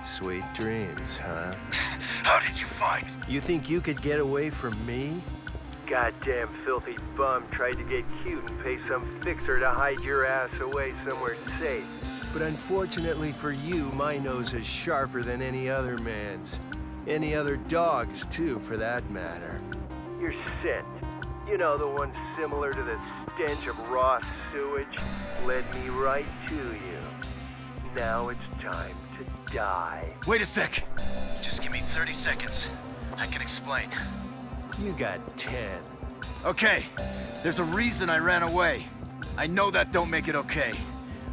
Sweet dreams, huh? How did you find? You think you could get away from me? Goddamn filthy bum tried to get cute and pay some fixer to hide your ass away somewhere safe. But unfortunately for you, my nose is sharper than any other man's. Any other dog's, too, for that matter. Your scent, you know, the one similar to the stench of raw sewage, led me right to you. Now it's time to die. Wait a sec. Just give me 30 seconds. I can explain. You got 10. Okay, there's a reason I ran away. I know that don't make it okay,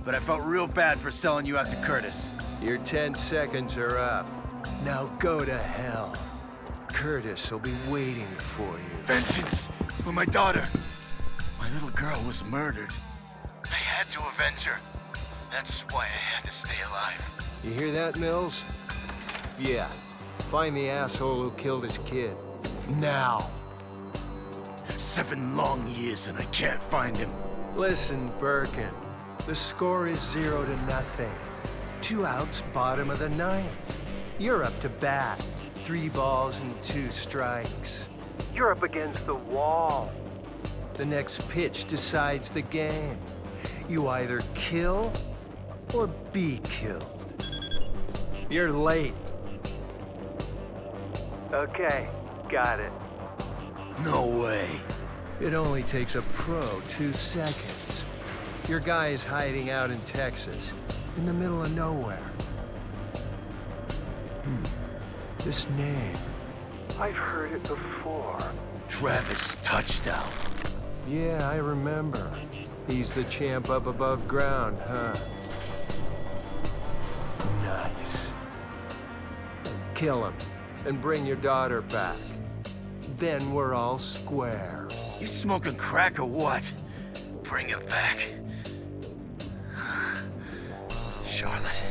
but I felt real bad for selling you out to Curtis. Your 10 seconds are up. Now go to hell. Curtis will be waiting for you. Vengeance for my daughter. My little girl was murdered. I had to avenge her. That's why I had to stay alive. You hear that, Mills? Yeah. Find the asshole who killed his kid. Now. 7 long years and I can't find him. Listen, Birkin. The score is 0-0. 2 outs, bottom of the 9th. You're up to bat. 3 balls and 2 strikes. You're up against the wall. The next pitch decides the game. You either kill or be killed. You're late. Okay, got it. No way. It only takes a pro 2 seconds. Your guy is hiding out in Texas, in the middle of nowhere. This name, I've heard it before. Travis Touchdown. Yeah, I remember. He's the champ up above ground, huh? Nice. Kill him, and bring your daughter back. Then we're all square. You smoking crack or what? Bring it back. Charlotte.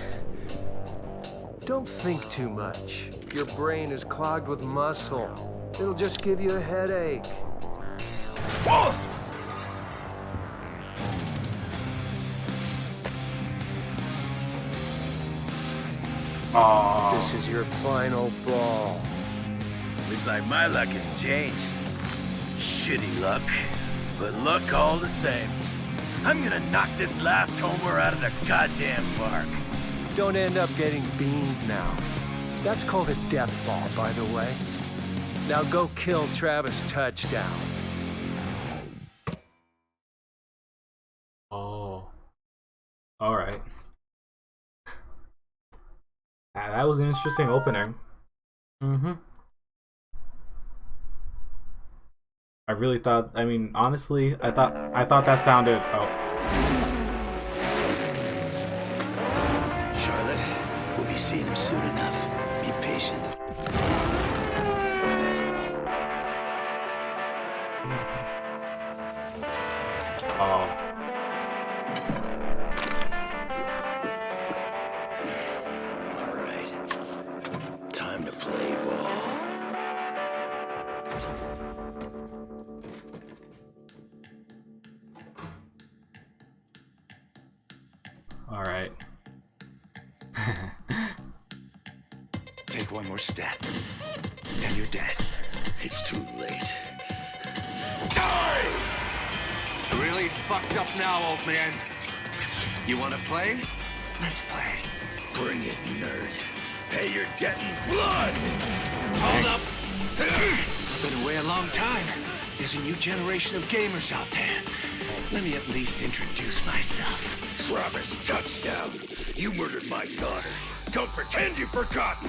Don't think too much. Your brain is clogged with muscle. It'll just give you a headache. Whoa! This is your final ball. Looks like my luck has changed. Shitty luck, but luck all the same. I'm gonna knock this last homer out of the goddamn park. Don't end up getting beamed now. That's called a death ball, by the way. Now go kill Travis Touchdown. Oh. Alright. That was an interesting opening. I really thought, I mean, honestly, I thought that sounded, oh. Charlotte, we'll be seeing him soon enough. Be patient. Oh. All right. Time to play ball. All right. Take one more step, and you're dead. It's too late. Die! Really fucked up now, old man. You want to play? Let's play. Bring it, nerd. Pay your debt in blood! Hold up! I've been away a long time. There's a new generation of gamers out there. Let me at least introduce myself. Travis Touchdown. You murdered my daughter. Don't pretend you've forgotten.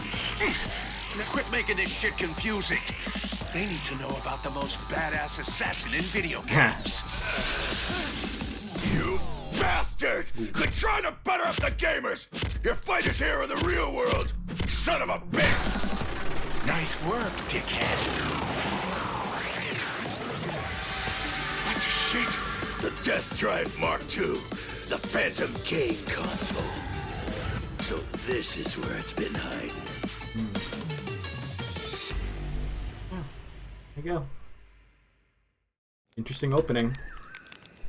Now quit making this shit confusing. They need to know about the most badass assassin in video games. You bastard! Quit trying to butter up the gamers! Your fight is here in the real world! Son of a bitch! Nice work, dickhead. What the shit? The Death Drive Mark II. The Phantom Game console. So this is where it's been hiding. There you go. Interesting opening.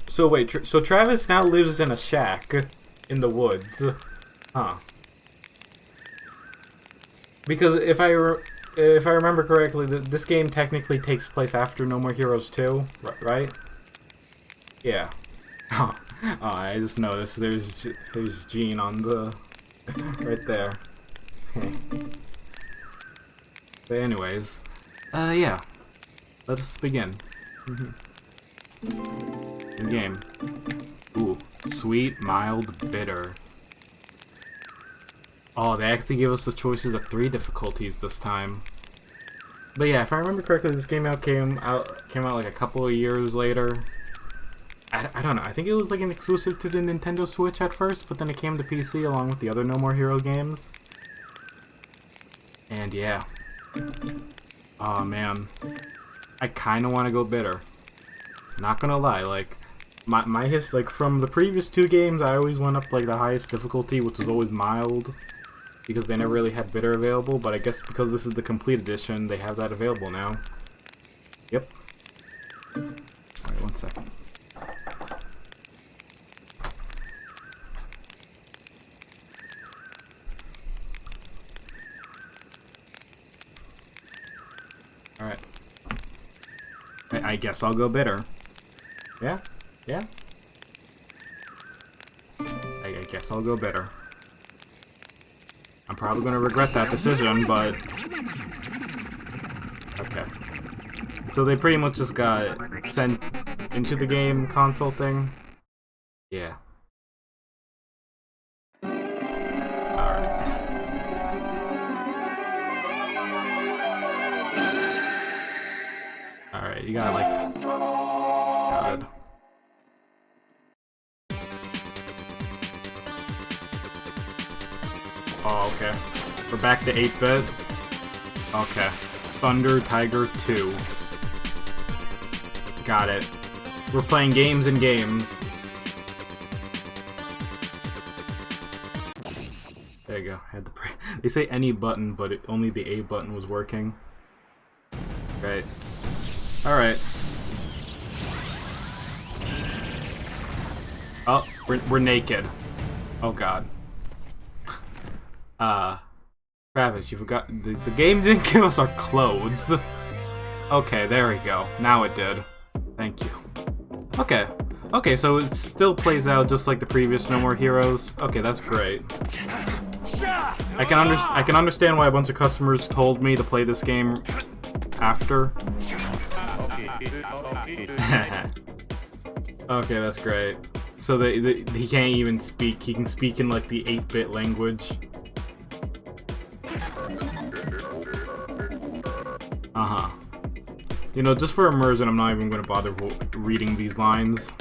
So wait, so Travis now lives in a shack in the woods. Huh. Because if I remember correctly, this game technically takes place after No More Heroes 2, right? Yeah. Oh, I just noticed there's Gene on the right there. But anyways, yeah. Let us begin. New game. Ooh, sweet, mild, bitter. Oh, they actually gave us the choices of 3 difficulties this time. But yeah, if I remember correctly, this game came out like a couple of years later. I don't know. I think it was like an exclusive to the Nintendo Switch at first, but then it came to PC along with the other No More Hero games. And yeah. Oh man. I kind of want to go bitter. Not gonna lie, like like from the previous 2 games, I always went up like the highest difficulty, which was always mild, because they never really had bitter available. But I guess because this is the complete edition, they have that available now. Yep. Alright, 1 second. Alright. I guess I'll go bitter. Yeah? Yeah? I guess I'll go bitter. I'm probably gonna regret that decision, but... Okay. So they pretty much just got sent into the game console thing? Yeah. Alright. Alright, you gotta like... God. Oh, okay. We're back to 8-bit. Okay. Thunder Tiger 2. Got it. We're playing games and games. There you go. I had the they say any button, but only the A button was working. Right. Alright. Oh, we're naked. Oh god. Travis, you forgot the game didn't give us our clothes. Okay, there we go. Now it did. Thank you. Okay. Okay, so it still plays out just like the previous No More Heroes. Okay, that's great. I can understand why a bunch of customers told me to play this game after. Okay, that's great. So he can't even speak. He can speak in like the 8-bit language. Uh-huh. You know, just for immersion, I'm not even going to bother reading these lines.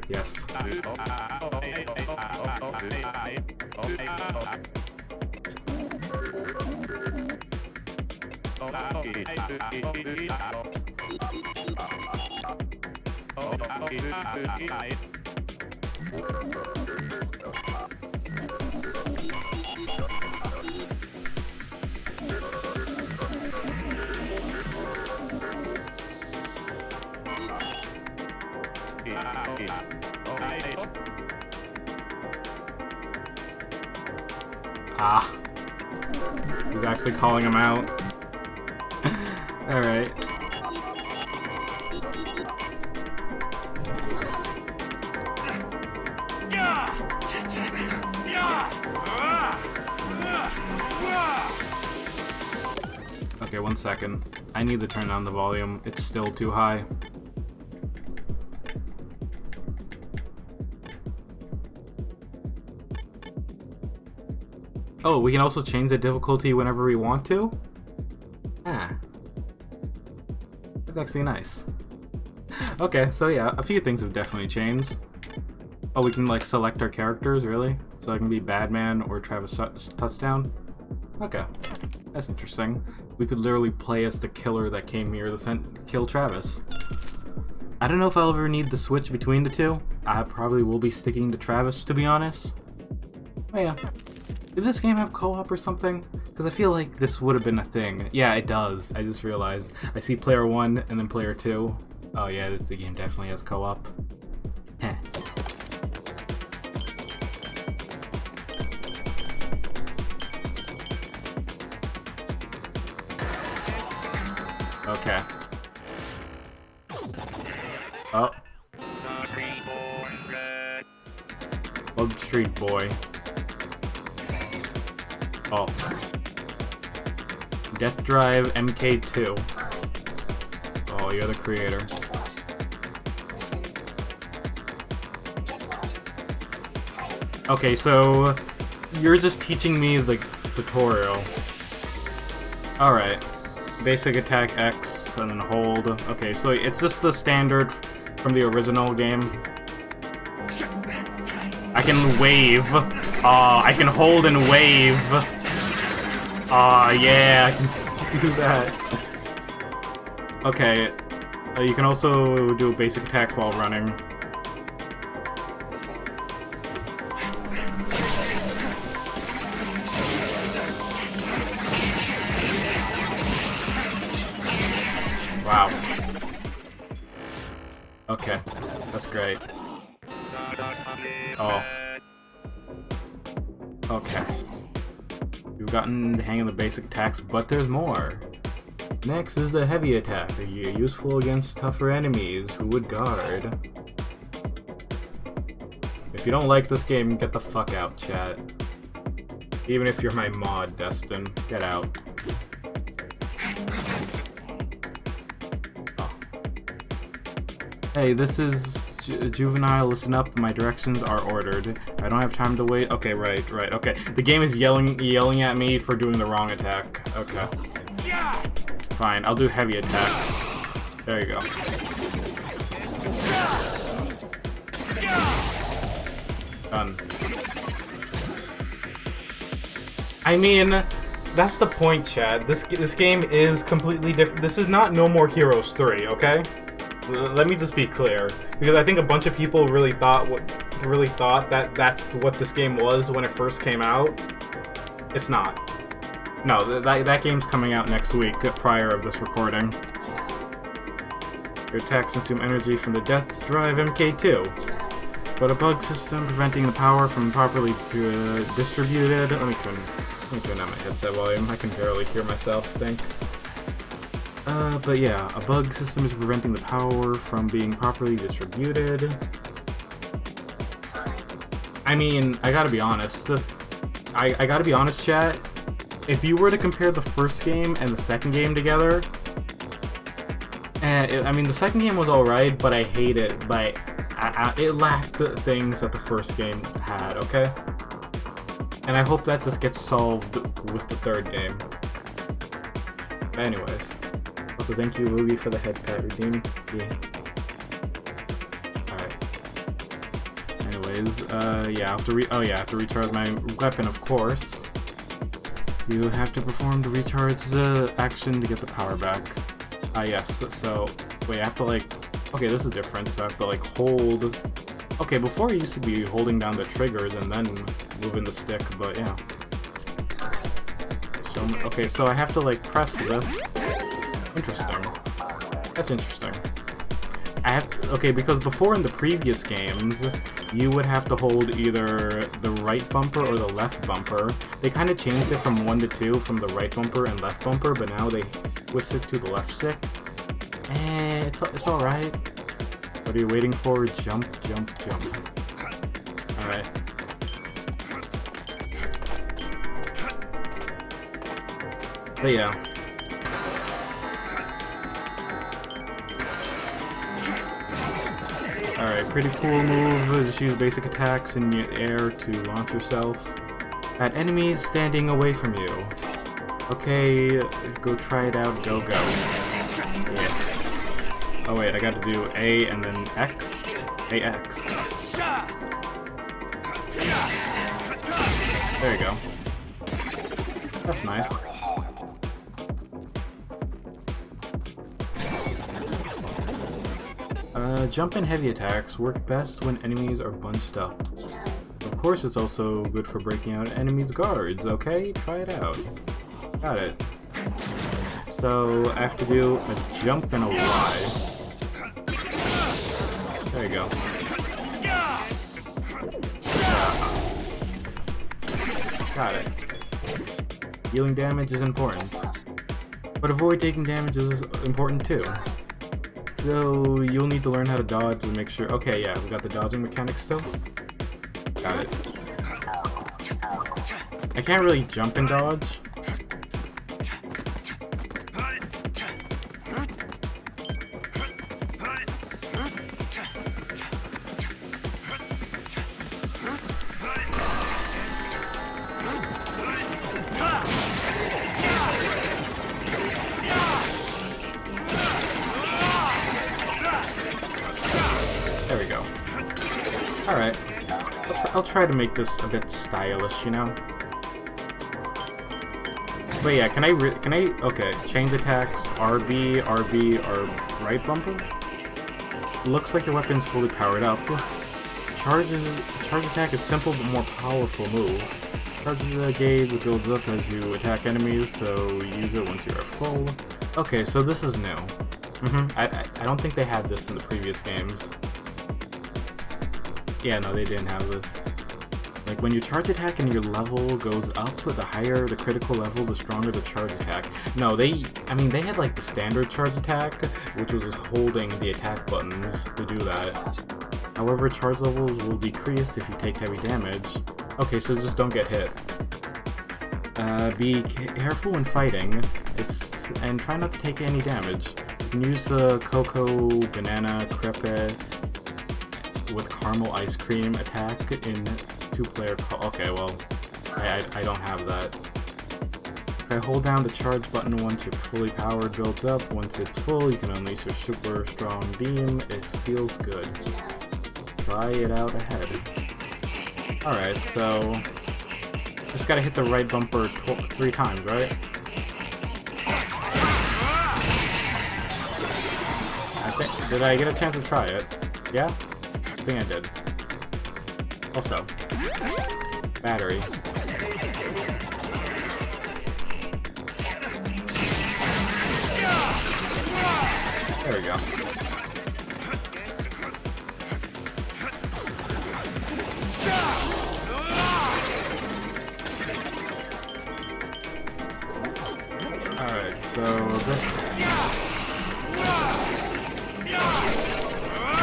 Yes. Ah. He's actually calling him out. Alright. Okay, 1 second. I need to turn down the volume. It's still too high. Oh, we can also change the difficulty whenever we want to? Ah. That's actually nice. Okay, so yeah, a few things have definitely changed. Oh, we can like select our characters, really? So I can be Badman or Travis Touchdown? Okay, that's interesting. We could literally play as the killer that came here to kill Travis. I don't know if I'll ever need the switch between the two. I probably will be sticking to Travis, to be honest. Oh yeah. Did this game have co-op or something? Because I feel like this would have been a thing. Yeah, it does. I just realized. I see player 1 and then player 2. Oh yeah, the game definitely has co-op. Heh. Okay. Oh. Bug Street Boy. Oh. Death Drive MK2. Oh, you're the creator. Okay, so you're just teaching me the tutorial. Alright. Basic attack X and then hold. Okay, so it's just the standard from the original game. I can wave. I can hold and wave. Yeah, I can do that. Okay, you can also do basic attacks while running. Wow. Okay, that's great. Oh. Okay. You've gotten the hang of the basic attacks, but there's more. Next is the heavy attack, useful against tougher enemies who would guard. If you don't like this game, get the fuck out, chat. Even if you're my mod, Destin, get out. Oh. Hey, this is Juvenile, listen up, my directions are ordered. I don't have time to wait. Okay, right, okay. The game is yelling at me for doing the wrong attack. Okay. Fine, I'll do heavy attack. There you go. Done. I mean, that's the point, Chad. This game is completely different. This is not No More Heroes 3, okay? Let me just be clear, because I think a bunch of people really thought that that's what this game was when it first came out. It's not. No, that game's coming out next week, prior of this recording. Your attacks consume energy from the Death Drive MK2, but a bug system preventing the power from properly distributed. Let me turn down my headset volume. I can barely hear myself think. But yeah, a bug system is preventing the power from being properly distributed. I mean, I gotta be honest. I gotta be honest, chat. If you were to compare the first game and the second game together, I mean, the second game was alright, but I hate it. But it lacked the things that the first game had, okay? And I hope that just gets solved with the third game. But anyways. Also, thank you, Ruby, for the head pat redeem. Yeah. Alright. Anyways, yeah, I have to recharge my weapon, of course. You have to perform to recharge the action to get the power back. Yes, so, wait, I have to, like, okay, this is different, so I have to, like, hold, okay, before it used to be holding down the triggers and then moving the stick, but yeah. So, okay, so I have to, like, press this. Interesting. That's interesting. Okay, because before in the previous games, you would have to hold either the right bumper or the left bumper. They kind of changed it from 1 to 2, from the right bumper and left bumper, but now they switched it to the left stick. It's alright. What are you waiting for? Jump, jump, jump. Alright. But yeah. Alright, pretty cool move. Just use basic attacks in the air to launch yourself at enemies standing away from you. Okay, go try it out. Go, go. Yeah. Oh wait, I gotta do A and then X. AX. There you go. That's nice. Jump and heavy attacks work best when enemies are bunched up. Of course, it's also good for breaking out enemies' guards, okay? Try it out. Got it. So, I have to do a jump and a Y. There you go. Got it. Healing damage is important. But avoid taking damage is important too. So you'll need to learn how to dodge and make sure. Okay, yeah, we got the dodging mechanic still. Got it. I can't really jump and dodge. There we go. Alright. I'll try to make this a bit stylish, you know? But yeah, can I okay, change attacks, RB, RB, or right bumper? Looks like your weapon's fully powered up. Charge attack is simple but more powerful move. Charges a gauge that builds up as you attack enemies, so use it once you are full. Okay, so this is new. I don't think they had this in the previous games. Yeah, no, they didn't have this. Like, when you charge attack and your level goes up, the higher the critical level, the stronger the charge attack. No, they had like the standard charge attack, which was just holding the attack buttons to do that. However, charge levels will decrease if you take heavy damage. Okay, so just don't get hit. Be careful when fighting, and try not to take any damage. You can use cocoa, banana, crepe with caramel ice cream attack in 2-player okay, well, I don't have that. Okay, hold down the charge button once you're fully powered builds up. Once it's full, you can unleash your super strong beam. It feels good. Try it out ahead. Alright, so just gotta hit the right bumper 3 times, right? Did I get a chance to try it? Yeah? I think I did. Also, battery. There we go. Alright, so this...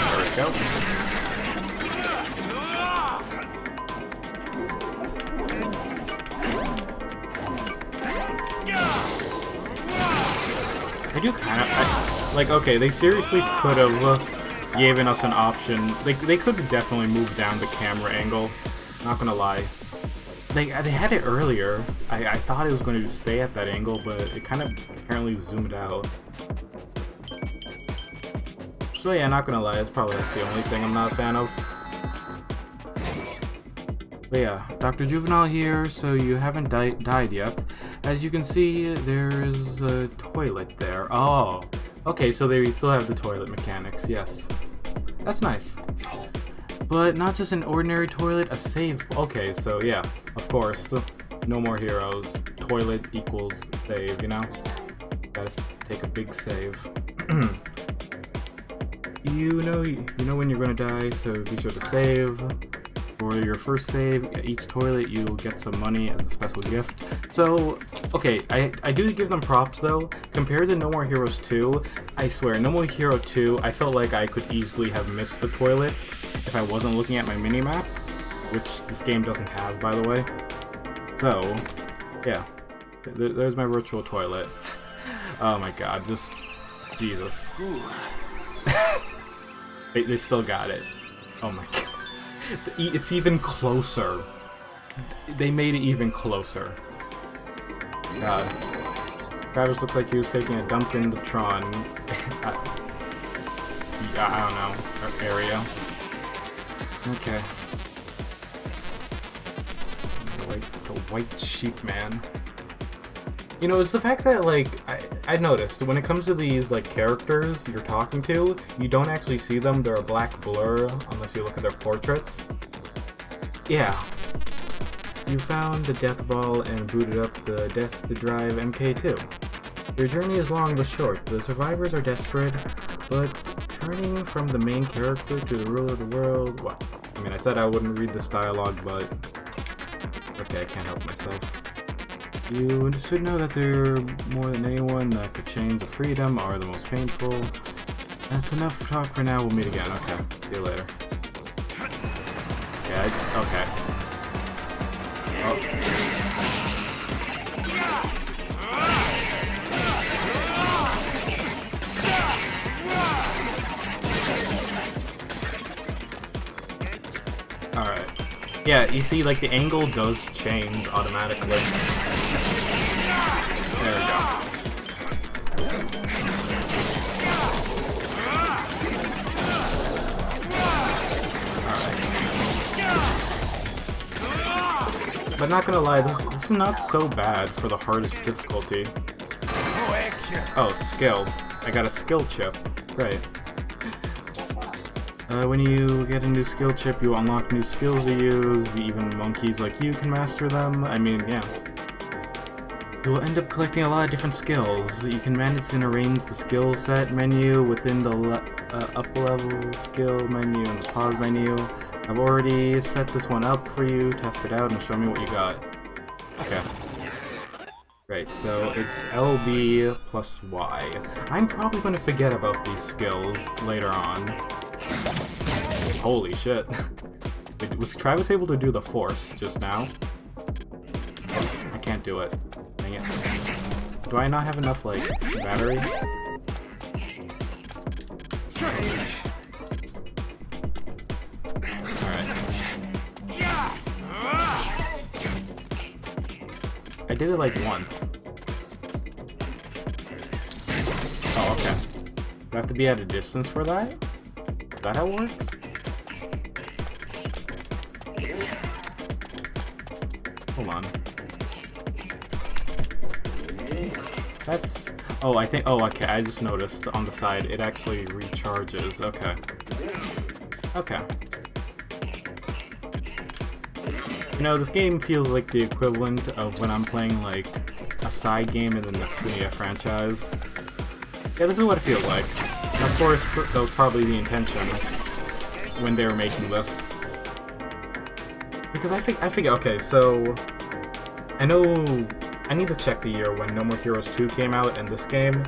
There we go. I do kind of... like, okay, they seriously could have given us an option. They could have definitely moved down the camera angle. Not gonna lie. They had it earlier. I thought it was going to stay at that angle, but it kind of apparently zoomed out. So yeah, not gonna lie, it's probably the only thing I'm not a fan of. But yeah, Dr. Juvenile here, so you haven't died yet. As you can see, there is a toilet there. Oh, okay, so they still have the toilet mechanics, yes. That's nice. But not just an ordinary toilet, a save. Okay, so yeah, of course, no more heroes. Toilet equals save, you know? Gotta take a big save. You know when you're gonna die, so be sure to save. For your first save, at each toilet you'll get some money as a special gift. So, okay, I do give them props though. Compared to No More Heroes 2, I swear, No More Hero 2, I felt like I could easily have missed the toilets if I wasn't looking at my minimap, which this game doesn't have, by the way. So, yeah, there's my virtual toilet. Oh my god, just, Jesus. They still got it. Oh my god. It's even closer. They made it even closer. God. Travis looks like he was taking a dump in the Tron. I don't know. Area. Okay. The white sheep man. You know, it's the fact that, like, I noticed, when it comes to these, like, characters you're talking to, you don't actually see them. They're a black blur, unless you look at their portraits. Yeah. You found the death ball and booted up the Death to Drive MK2. Your journey is long but short. The survivors are desperate, but turning from the main character to the ruler of the world... Well, I mean, I said I wouldn't read this dialogue, but... Okay, I can't help myself. You should know that they're more than anyone that the chains of freedom are the most painful. That's enough talk for now. We'll meet again. Okay, see you later. Yeah, okay. Oh. Alright. Yeah, you see, like, the angle does change automatically. There we go. Alright. But not gonna lie, this is not so bad for the hardest difficulty. Oh, skill. I got a skill chip. Right. When you get a new skill chip, you unlock new skills to use. Even monkeys like you can master them. I mean, yeah. You will end up collecting a lot of different skills. You can manage and arrange the skill set menu within the up-level skill menu and the pause menu. I've already set this one up for you. Test it out and show me what you got. Okay. Right, so it's LB plus Y. I'm probably going to forget about these skills later on. Holy shit. Wait, was Travis able to do the force just now? I can't do it. Dang it. Do I not have enough, like, battery? Alright. I did it, like, once. Oh, okay. Do I have to be at a distance for that? Is that how it works? Hold on. That's... Oh, I think... Oh, okay, I just noticed on the side, it actually recharges. Okay. Okay. You know, this game feels like the equivalent of when I'm playing, like, a side game in the Neptunia franchise. Yeah, this is what it feels like. And of course, that was probably the intention when they were making this. Because I figure, okay, so... I know... I need to check the year when No More Heroes 2 came out and this game.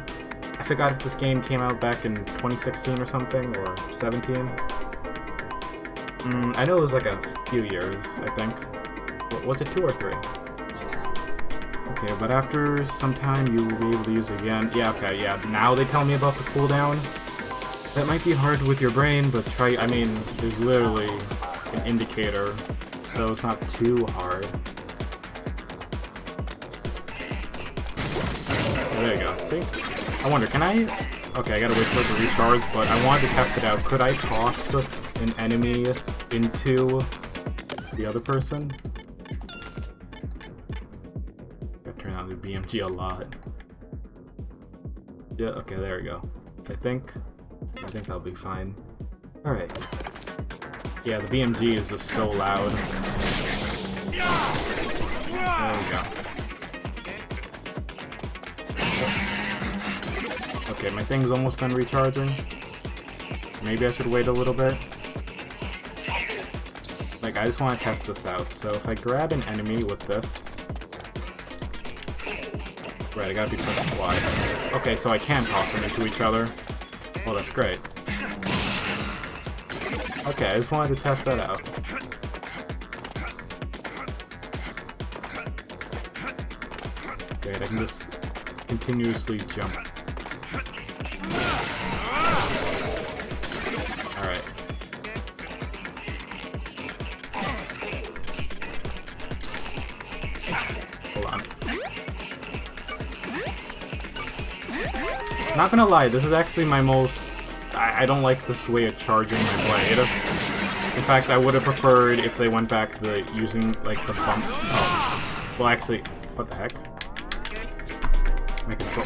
I forgot if this game came out back in 2016 or something, or 17. I know it was like a few years, I think. Was it 2 or 3? Okay, but after some time you will be able to use it again. Yeah, okay, yeah. Now they tell me about the cooldown. That might be hard with your brain, but try... I mean, there's literally an indicator, so it's not too hard. There you go. See? I wonder, can I... Okay, I gotta wait for it to recharge, but I wanted to test it out. Could I toss an enemy into the other person? Gotta turn on the BMG a lot. Yeah, okay, there we go. I think that'll be fine. Alright. Yeah, the BMG is just so loud. There we go. Okay, my thing's almost done recharging. Maybe I should wait a little bit. Like, I just want to test this out. So if I grab an enemy with this... Right, I gotta be pressing Y. Okay, so I can toss them into each other. Well, that's great. Okay, I just wanted to test that out. Great, I can just continuously jump. Alright. Hold on. Not gonna lie, this is actually my most... I don't like this way of charging my blade. In fact, I would have preferred if they went back to using, like, the bump... Oh. Well, actually, what the heck?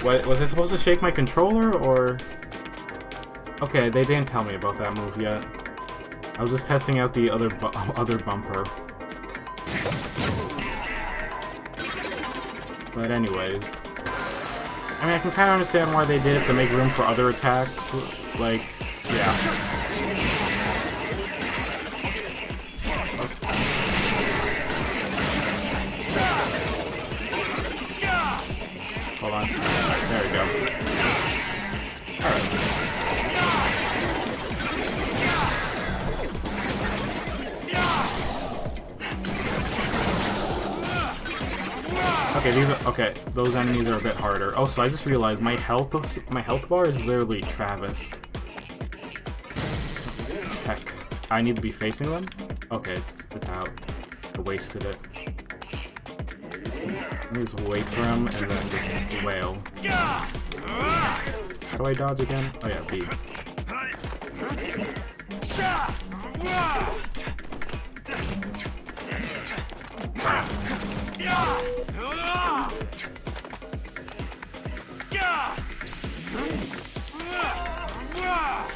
Was I supposed to shake my controller, or... Okay, they didn't tell me about that move yet. I was just testing out the other bumper. But anyways... I mean, I can kind of understand why they did it to make room for other attacks. Like, yeah. on. There we go. Alright. Okay, those enemies are a bit harder. Oh, so I just realized my health bar is literally Travis. Heck. I need to be facing them? Okay, it's out. I wasted it. Let me just wait for him and then just wail. How do I dodge again? Oh yeah, B.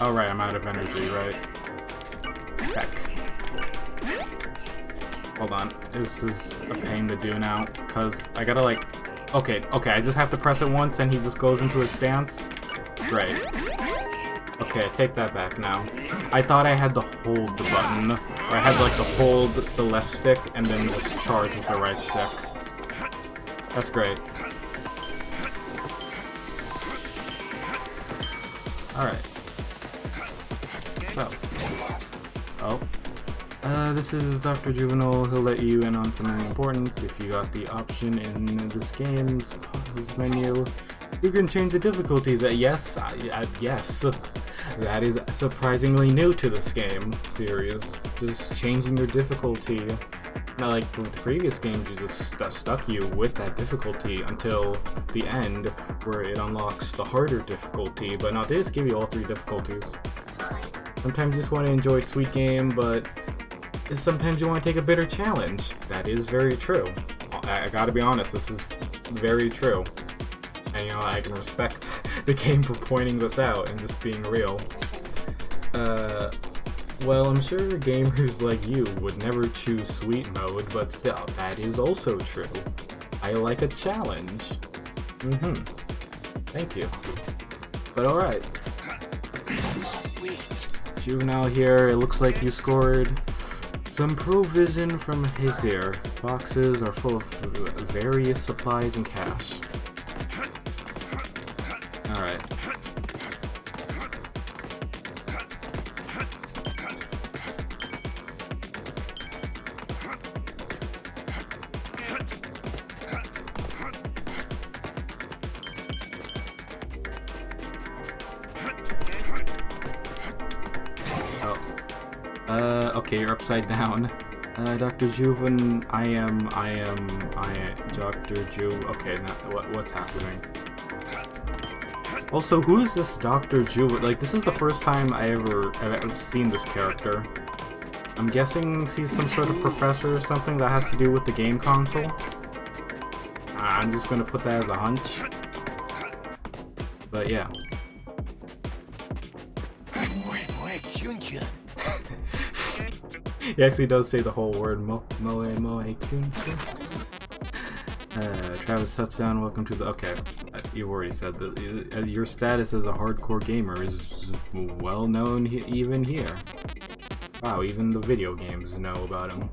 Oh right, I'm out of energy, right? Heck. Hold on, this is a pain to do now, because I gotta like... Okay, I just have to press it once and he just goes into his stance? Great. Okay, take that back now. I thought I had to hold the button, or I had like to hold the left stick and then just charge with the right stick. That's great. Alright. So. Oh. This is Dr. Juvenile. He'll let you in on something important. If you got the option in this game's menu, you can change the difficulties. Yes. Yes. That is surprisingly new to this game series. Just changing your difficulty. Not like with the previous games, you just stuck you with that difficulty until the end, where it unlocks the harder difficulty. But now they just give you all 3 difficulties. Sometimes you just want to enjoy a sweet game, but sometimes you want to take a bitter challenge. That is very true. I gotta be honest, this is very true. And you know, I can respect the game for pointing this out and just being real. Well, I'm sure gamers like you would never choose sweet mode, but still, that is also true. I like a challenge. Thank you. But alright. Juvenile here, it looks like you scored some provision from his ear. Boxes are full of various supplies and cash. Alright. Okay, you're upside down. Dr. Juven, I am Dr. Ju. Okay, now what's happening? Also, who is this Dr. Juven? Like, this is the first time I've ever seen this character. I'm guessing he's some sort of professor or something that has to do with the game console. I'm just gonna put that as a hunch. But yeah. He actually does say the whole word, Travis touchdown, welcome to the... Okay, you already said that. Your status as a hardcore gamer is well known even here. Wow, even the video games know about him.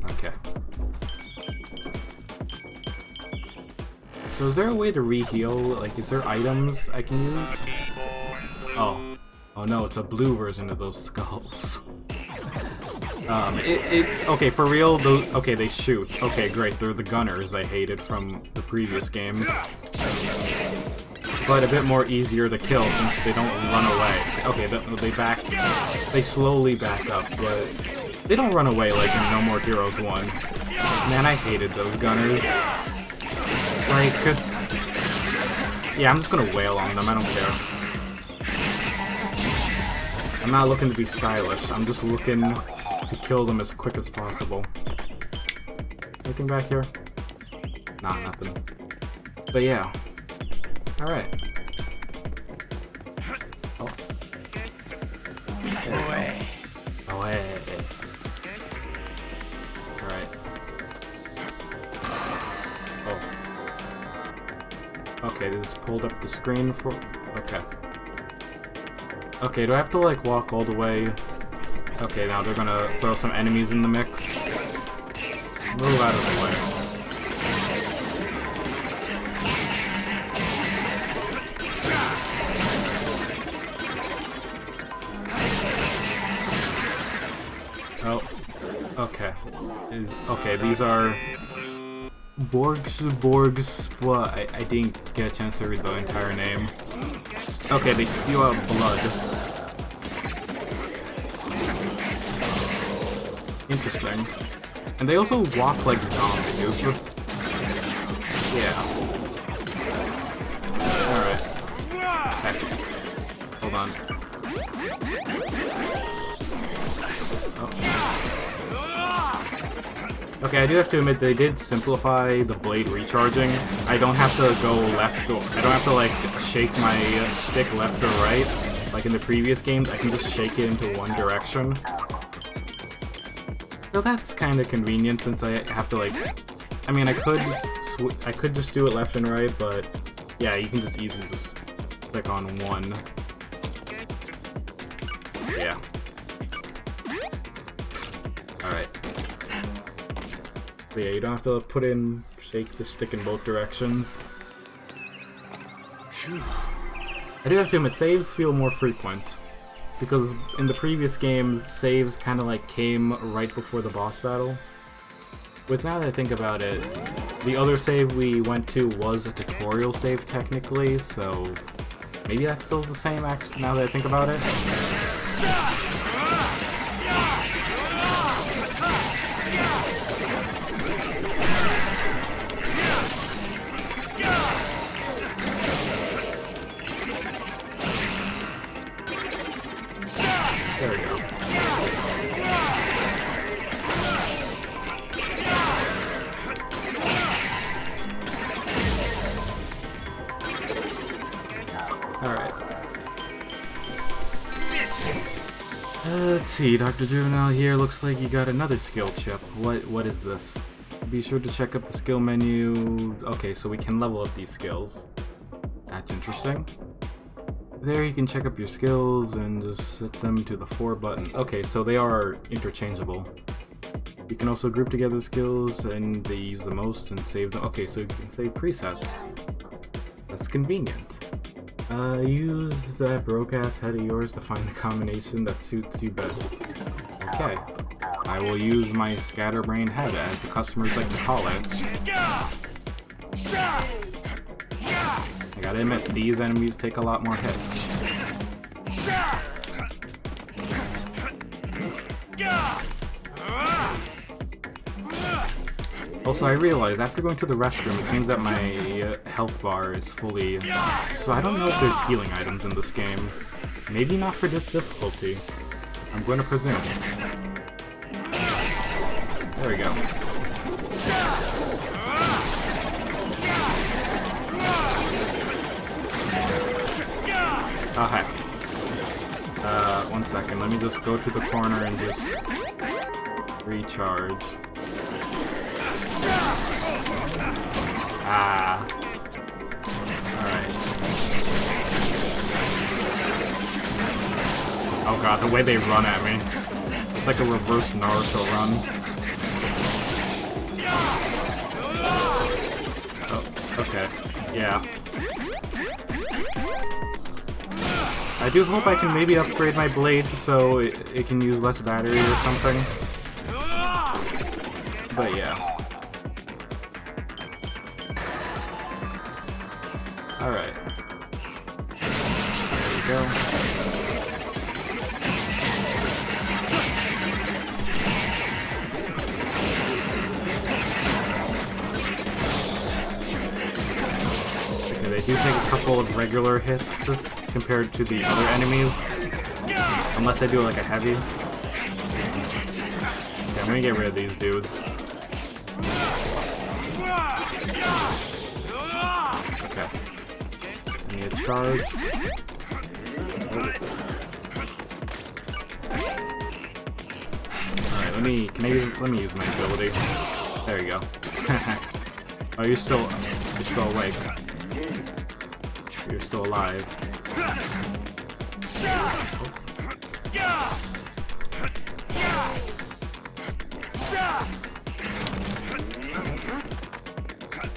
Okay. So is there a way to re-heal? Like, is there items I can use? Oh no, it's a blue version of those skulls. Okay, for real, okay, they shoot. Okay, great, they're the gunners I hated from the previous games. But a bit more easier to kill since they don't run away. Okay, they slowly back up, but they don't run away like in No More Heroes 1. Man, I hated those gunners. Like, yeah, I'm just gonna wail on them, I don't care. I'm not looking to be stylish, I'm just looking to kill them as quick as possible. Anything back here? Nah, nothing. But yeah. Alright. Oh. Away. Alright. Oh. Okay, they just pulled up the screen for... Okay. Okay, do I have to, like, walk all the way Okay, now they're gonna throw some enemies in the mix. Move out of the way. Oh, okay. Okay, these are Borgs. Well, I didn't get a chance to read the entire name. Okay, they spew out blood. Interesting. And they also walk like zombies. Yeah. Alright. Heck. Hold on. Oh. Okay, I do have to admit they did simplify the blade recharging. I don't have to go left or I don't have to like shake my stick left or right like in the previous games. I can just shake it into one direction. So that's kind of convenient since I have to like, I mean I could just do it left and right, but yeah, you can just easily just click on one. Yeah. Alright. But yeah, you don't have to shake the stick in both directions. I do have to admit, saves feel more frequent. Because in the previous games, saves kind of like came right before the boss battle. Which now that I think about it, the other save we went to was a tutorial save technically, so maybe that's still the same now that I think about it. There we go. Alright. Let's see, Dr. Juvenile here. Looks like you got another skill chip. What is this? Be sure to check out the skill menu. Okay, so we can level up these skills. That's interesting. There you can check up your skills and just set them to the 4 buttons. Okay, so they are interchangeable. You can also group together skills and they use the most and save them. Okay, so you can save presets. That's convenient. Use that broke-ass head of yours to find the combination that suits you best. Okay. I will use my scatterbrain head, as the customers like to call it. I gotta admit, these enemies take a lot more hits. Also, I realized after going to the restroom, it seems that my health bar is fully... So I don't know if there's healing items in this game. Maybe not for this difficulty. I'm going to presume. There we go. Oh heck. 1 second, let me just go to the corner and just recharge. Ah. Alright. Oh god, the way they run at me. It's like a reverse Naruto run. Oh, okay. Yeah. I do hope I can maybe upgrade my blade so it can use less battery or something. But yeah. Alright. There we go. Okay, they do take a couple of regular hits compared to the other enemies. Unless I do like a heavy. Okay, I'm gonna get rid of these dudes. Okay. I need a charge. Alright, let me use my ability. There you go. Oh, you're still awake. You're still alive.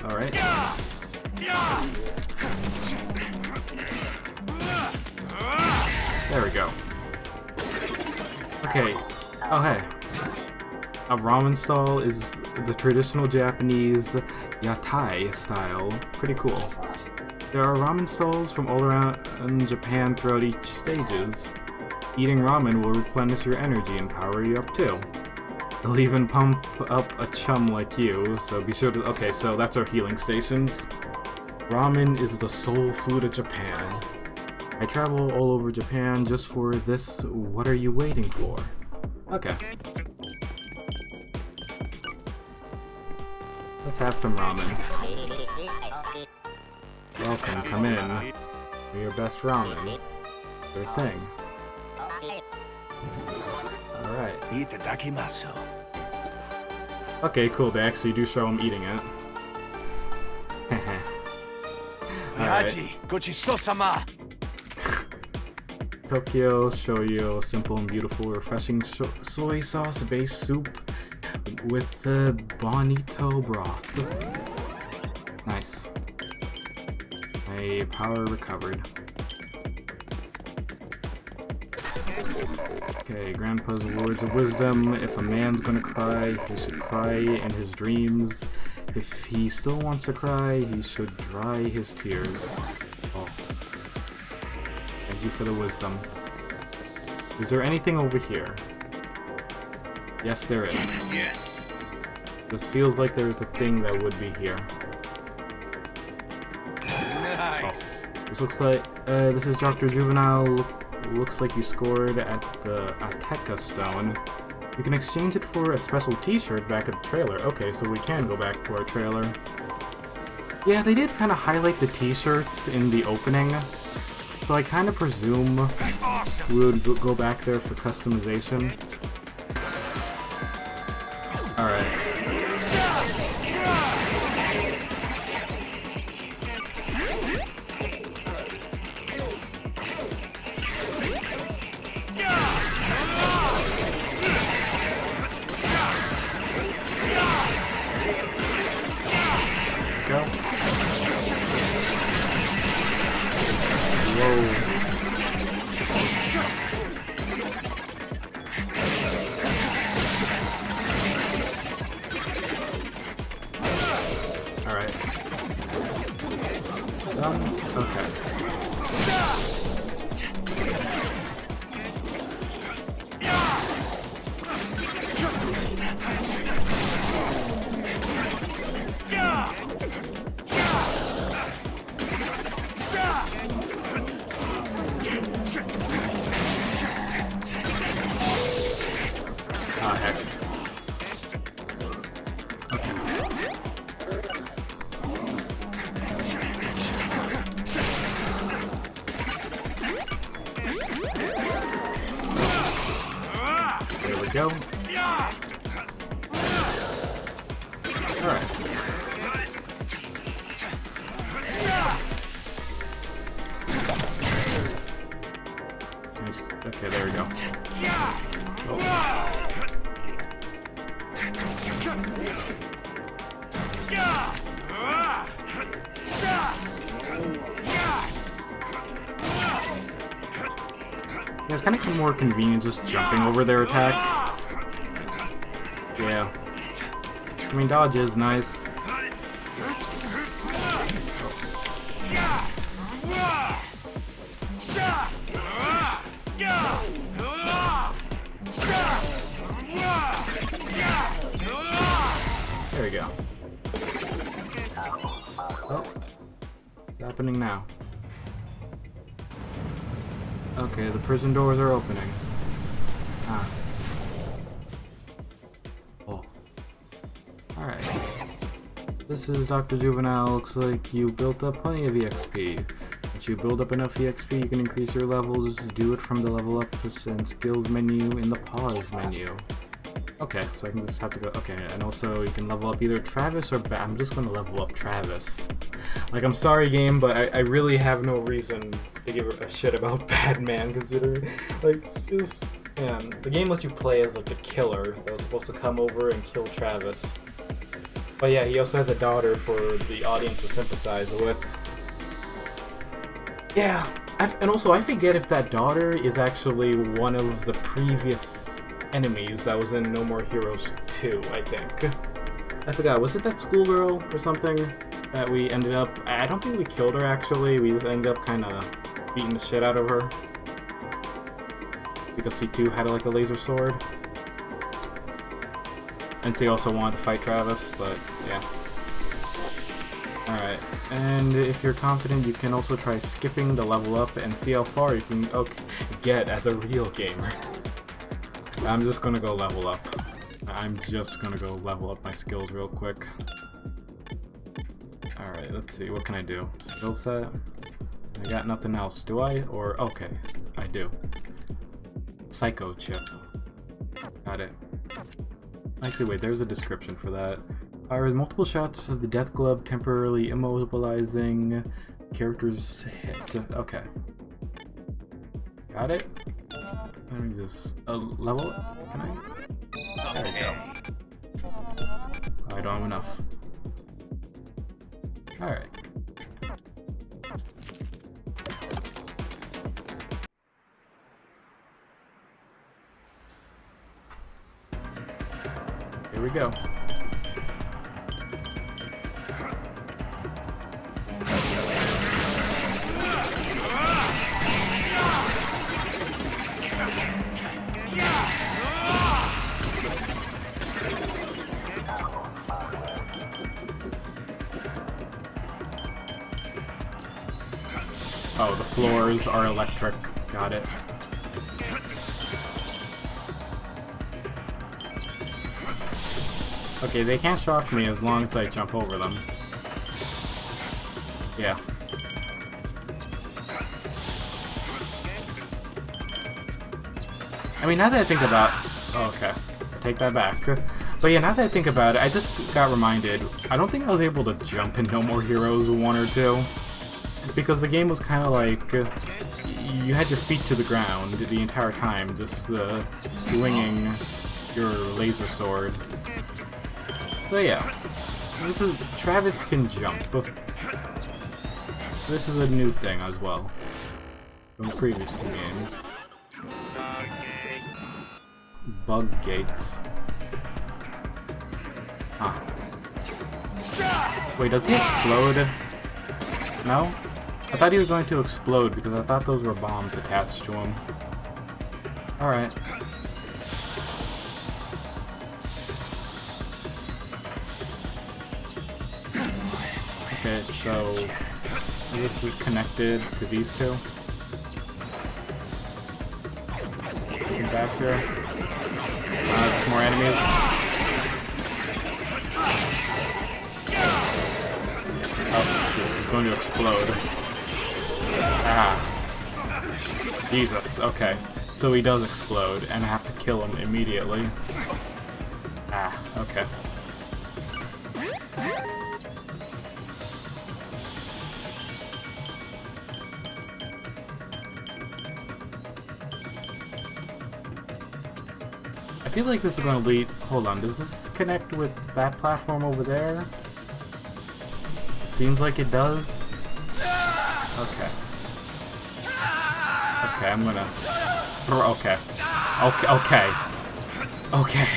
Alright. There we go. Okay. Oh, hey. A ramen stall is the traditional Japanese yatai style. Pretty cool. There are ramen stalls from all around Japan throughout each stages. Eating ramen will replenish your energy and power you up too. They'll even pump up a chum like you, so be sure to... Okay, so that's our healing stations. Ramen is the soul food of Japan. I travel all over Japan just for this. What are you waiting for? Okay. Let's have some ramen. Welcome, come in. For your best ramen. Sure thing. Alright. Itadakimasu. Okay, cool, they actually do show him eating it. Alright. Gochiso-sama. Tokyo Shoyu, simple and beautiful, refreshing soy sauce-based soup with the bonito broth. Nice. My power recovered. Okay, Grandpa's words of wisdom. If a man's gonna cry, he should cry in his dreams. If he still wants to cry, he should dry his tears. Oh. Thank you for the wisdom. Is there anything over here? Yes, there is. Yes. This feels like there's a thing that would be here. Nice. Oh. This looks like, this is Dr. Juvenile. Looks like you scored at the Ateka Stone. You can exchange it for a special t-shirt back at the trailer. Okay, so we can go back to our trailer. Yeah, they did kind of highlight the t-shirts in the opening. So I kind of presume we would go back there for customization. Alright. Go. Whoa. Alright. Okay. Ah, heck. Okay. There we go. Alright. Okay, there we go. Oh. Yeah, it's kind of more convenient just jumping over their attacks. Yeah. I mean, dodge is nice. There we go. Oh. What's happening now? Okay, the prison doors are opening. Ah. Oh. Alright. This is Dr. Juvenile. Looks like you built up plenty of EXP. Once you build up enough EXP, you can increase your levels. Just do it from the level up and skills menu in the pause menu. Okay, so I can just have to go. Okay, and also you can level up either Travis or I'm just going to level up Travis. Like, I'm sorry, game, but I really have no reason to give a shit about Batman, considering, like, just, man, the game lets you play as, like, the killer that was supposed to come over and kill Travis. But yeah, he also has a daughter for the audience to sympathize with. Yeah, and also I forget if that daughter is actually one of the previous enemies that was in No More Heroes 2, I think. I forgot, was it that schoolgirl or something that we ended up... I don't think we killed her actually, we just ended up kind of beating the shit out of her. Because C2 had like a laser sword. And C also wanted to fight Travis, but yeah. Alright, and if you're confident, you can also try skipping the level up and see how far you can get as a real gamer. I'm just gonna go level up. I'm just gonna go level up my skills real quick. Alright, let's see, what can I do? Skill set? I got nothing else, do I? Or, okay, I do. Psycho chip. Got it. Actually, wait, there's a description for that. Fires multiple shots of the death glove, temporarily immobilizing character's hit. Okay. Got it? Let me just... level? Can I? There we go. I don't have enough. Alright. Here we go. Oh, the floors are electric. Got it. Okay, they can't shock me as long as I jump over them. Yeah. I mean, now that I think about... Oh, okay. Take that back. But yeah, now that I think about it, I just got reminded, I don't think I was able to jump in No More Heroes 1 or 2. Because the game was kind of like... you had your feet to the ground the entire time, just swinging your laser sword. So yeah, this is... Travis can jump. This is a new thing as well from the previous 2 games. Bug gates. Huh. Wait, does he explode? No? I thought he was going to explode because I thought those were bombs attached to him. Alright. Okay, so this is connected to these 2. Get back here. Some more enemies. Oh, shit, he's going to explode. Ah. Jesus, okay. So he does explode, and I have to kill him immediately. Ah, okay. I feel like this is going to lead... Hold on, does this connect with that platform over there? Seems like it does. Okay. Okay, I'm gonna... Okay. Okay. Okay.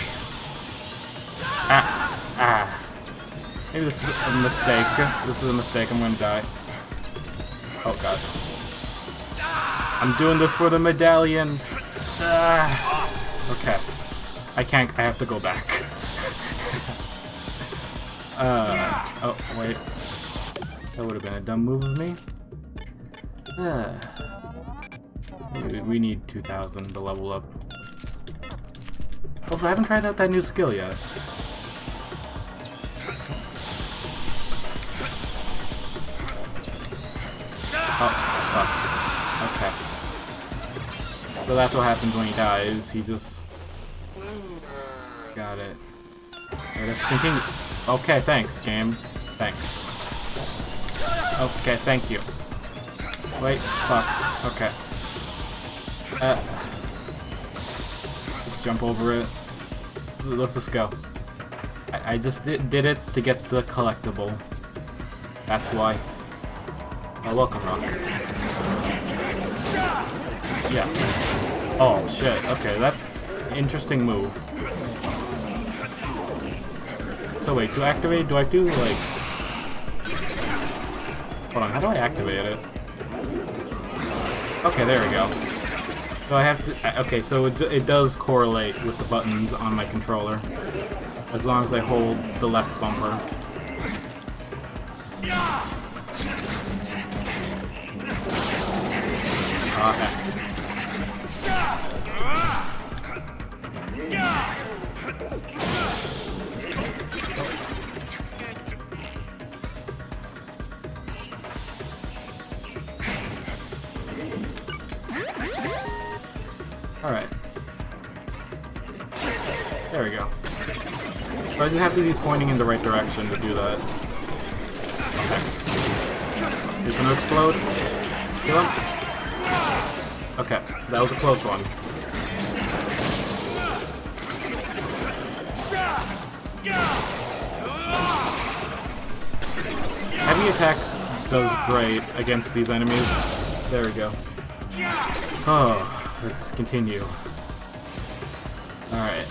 Ah. Maybe this is a mistake. This is a mistake. I'm gonna die. Oh god. I'm doing this for the medallion. Okay. I can't. I have to go back. Oh, wait. That would have been a dumb move of me. We need 2,000 to level up. Also, I haven't tried out that new skill yet. Oh, okay. So that's what happens when he dies. He just... Got it. Alright, let's continue. Okay, thanks, game. Thanks. Okay, thank you. Wait, fuck. Okay. Just jump over it. Let's just go. I just did it to get the collectible. That's why. Oh, welcome, Rock. Yeah. Oh, shit. Okay, that's an interesting move. So wait, to activate, do I do, like... Hold on, how do I activate it? Okay, there we go. So I have to... Okay, so it does correlate with the buttons on my controller. As long as I hold the left bumper. Okay. Alright. There we go. So I just have to be pointing in the right direction to do that. Okay. He's gonna explode. Kill him. Okay, that was a close one. Heavy attacks does great against these enemies. There we go. Oh. Let's continue. Alright.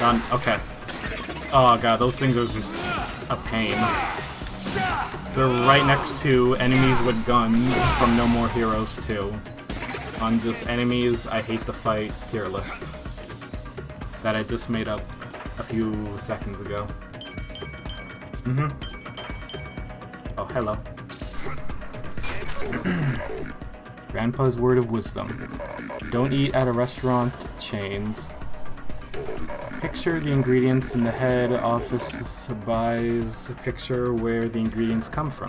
Done. Okay. Oh god, those things are just a pain. They're right next to enemies with guns from No More Heroes 2. On just enemies I hate to fight tier list. That I just made up a few seconds ago. Oh, hello. Grandpa's word of wisdom. Don't eat at a restaurant chains. Picture the ingredients in the head office buys. Picture where the ingredients come from.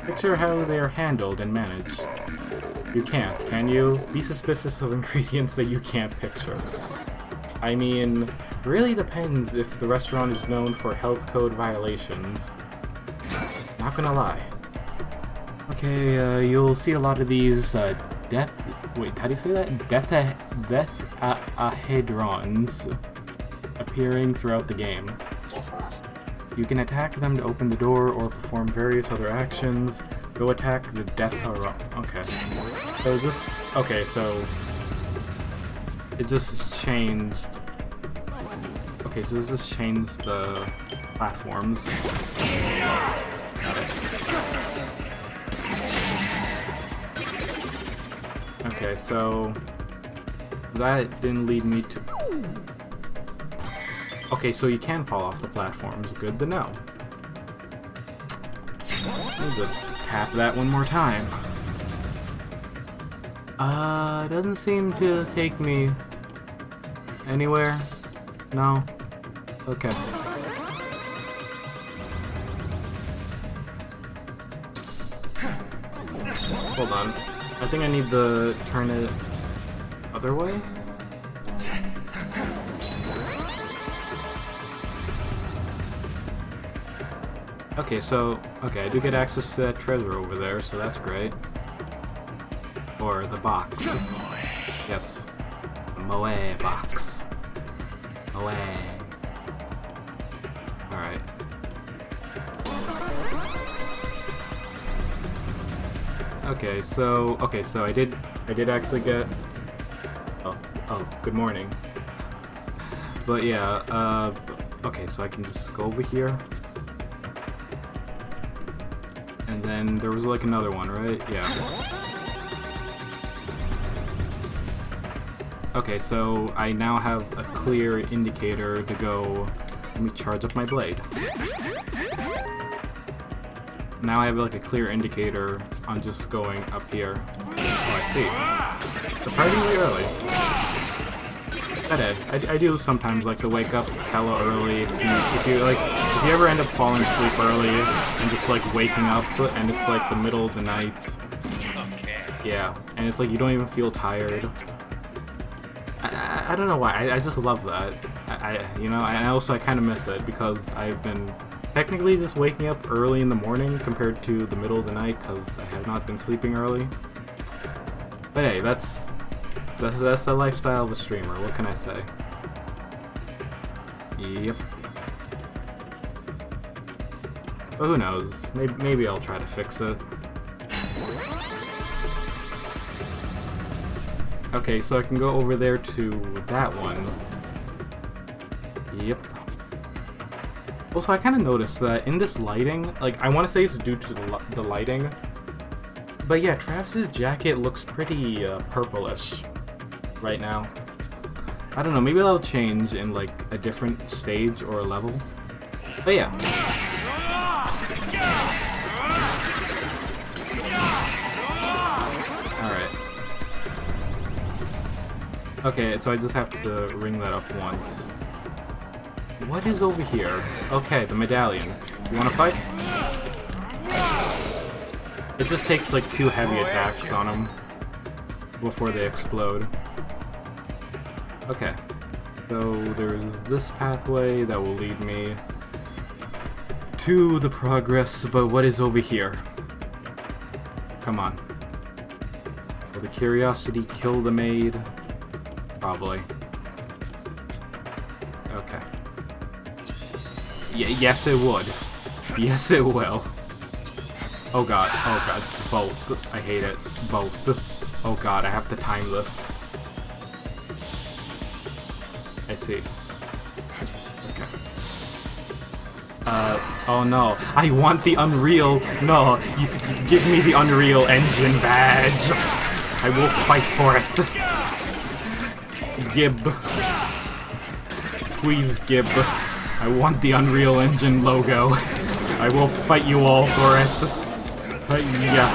Picture how they are handled and managed. You can't, can you? Be suspicious of ingredients that you can't picture. I mean, really depends if the restaurant is known for health code violations. Not gonna lie. Okay, you'll see a lot of these, wait, how do you say that? Deathahedrons appearing throughout the game. You can attack them to open the door or perform various other actions. Go attack the Deathahedron. Okay. So just, okay, so... It just changed. Okay, so this just changed the platforms. Got it. Okay, so that didn't lead me to... Okay, so you can fall off the platforms. Good to know. Let me just tap that one more time. It doesn't seem to take me anywhere. No? Okay. Hold on. I think I need to turn it other way? Okay, so... Okay, I do get access to that treasure over there, so that's great. Or the box. Yes. The Moe box. Moe. Alright. Okay, so I did actually get... Oh, good morning. But yeah, okay, so I can just go over here. And then there was like another one, right? Yeah. Okay, so I now have a clear indicator to go... Let me charge up my blade. Now I have like a clear indicator on just going up here. Oh, I see. Surprisingly early. That is. I do sometimes like to wake up hella early. If you ever end up falling asleep early and just like waking up and it's like the middle of the night. Yeah, and it's like you don't even feel tired. I don't know why. I just love that. You know, and also I kind of miss it because I've been technically just waking up early in the morning compared to the middle of the night because I have not been sleeping early. But hey, that's the lifestyle of a streamer. What can I say? Yep. But who knows? Maybe I'll try to fix it. Okay, so I can go over there to that one. Yep. Also, I kind of noticed that in this lighting, like, I want to say it's due to the lighting, but yeah, Travis's jacket looks pretty purplish right now. I don't know, maybe that'll change in, like, a different stage or a level. But yeah. Alright. Okay, so I just have to ring that up once. What is over here? Okay, the medallion. You wanna fight? It just takes like 2 heavy attacks on them before they explode. Okay. So there's this pathway that will lead me to the progress, but what is over here? Come on. Will the curiosity kill the maid? Probably. Okay. Yes it would. Yes it will. Oh god, both. I hate it. Both. Oh god, I have to time this. I see. Okay. Oh no. I want the Unreal. No, you give me the Unreal Engine badge. I will fight for it. Gib. Please, Gib. I want the Unreal Engine logo. I will fight you all for it. Yeah.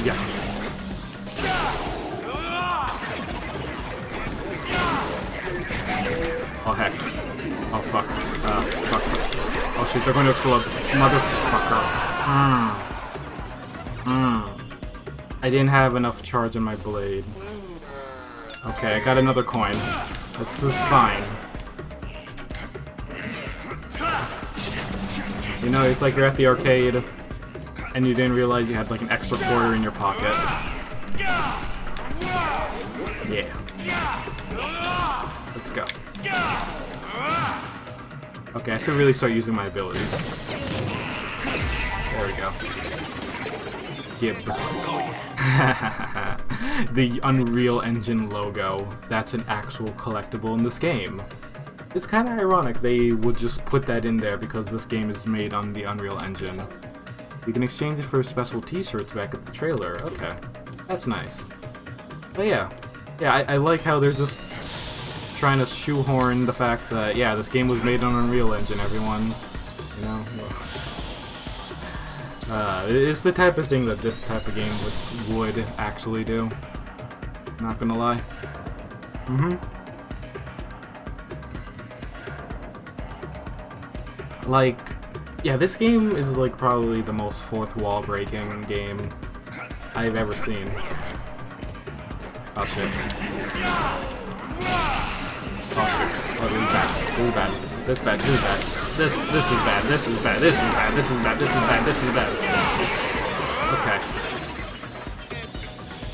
Yeah. Oh heck. Oh fuck. Fuck. Oh shit, they're going to explode. Motherfucker. I didn't have enough charge in my blade. Okay, I got another coin. This is fine. You know, it's like you're at the arcade and you didn't realize you had like an extra quarter in your pocket. Yeah. Let's go. Okay, I should really start using my abilities. There we go. Gib. The Unreal Engine logo. That's an actual collectible in this game. It's kind of ironic they would just put that in there because this game is made on the Unreal Engine. You can exchange it for special t-shirts back at the trailer. Okay. That's nice. But yeah. Yeah, I like how they're just trying to shoehorn the fact that, yeah, this game was made on Unreal Engine, everyone. You know? It's the type of thing that this type of game would actually do. Not gonna lie. Like, yeah, this game is like probably the most fourth wall breaking game I've ever seen. Oh shit. Oh shit. Oh, really bad. Really bad. This bad. Really bad. This is bad. This is bad. This is bad. This is bad. This is bad. This is bad. Okay.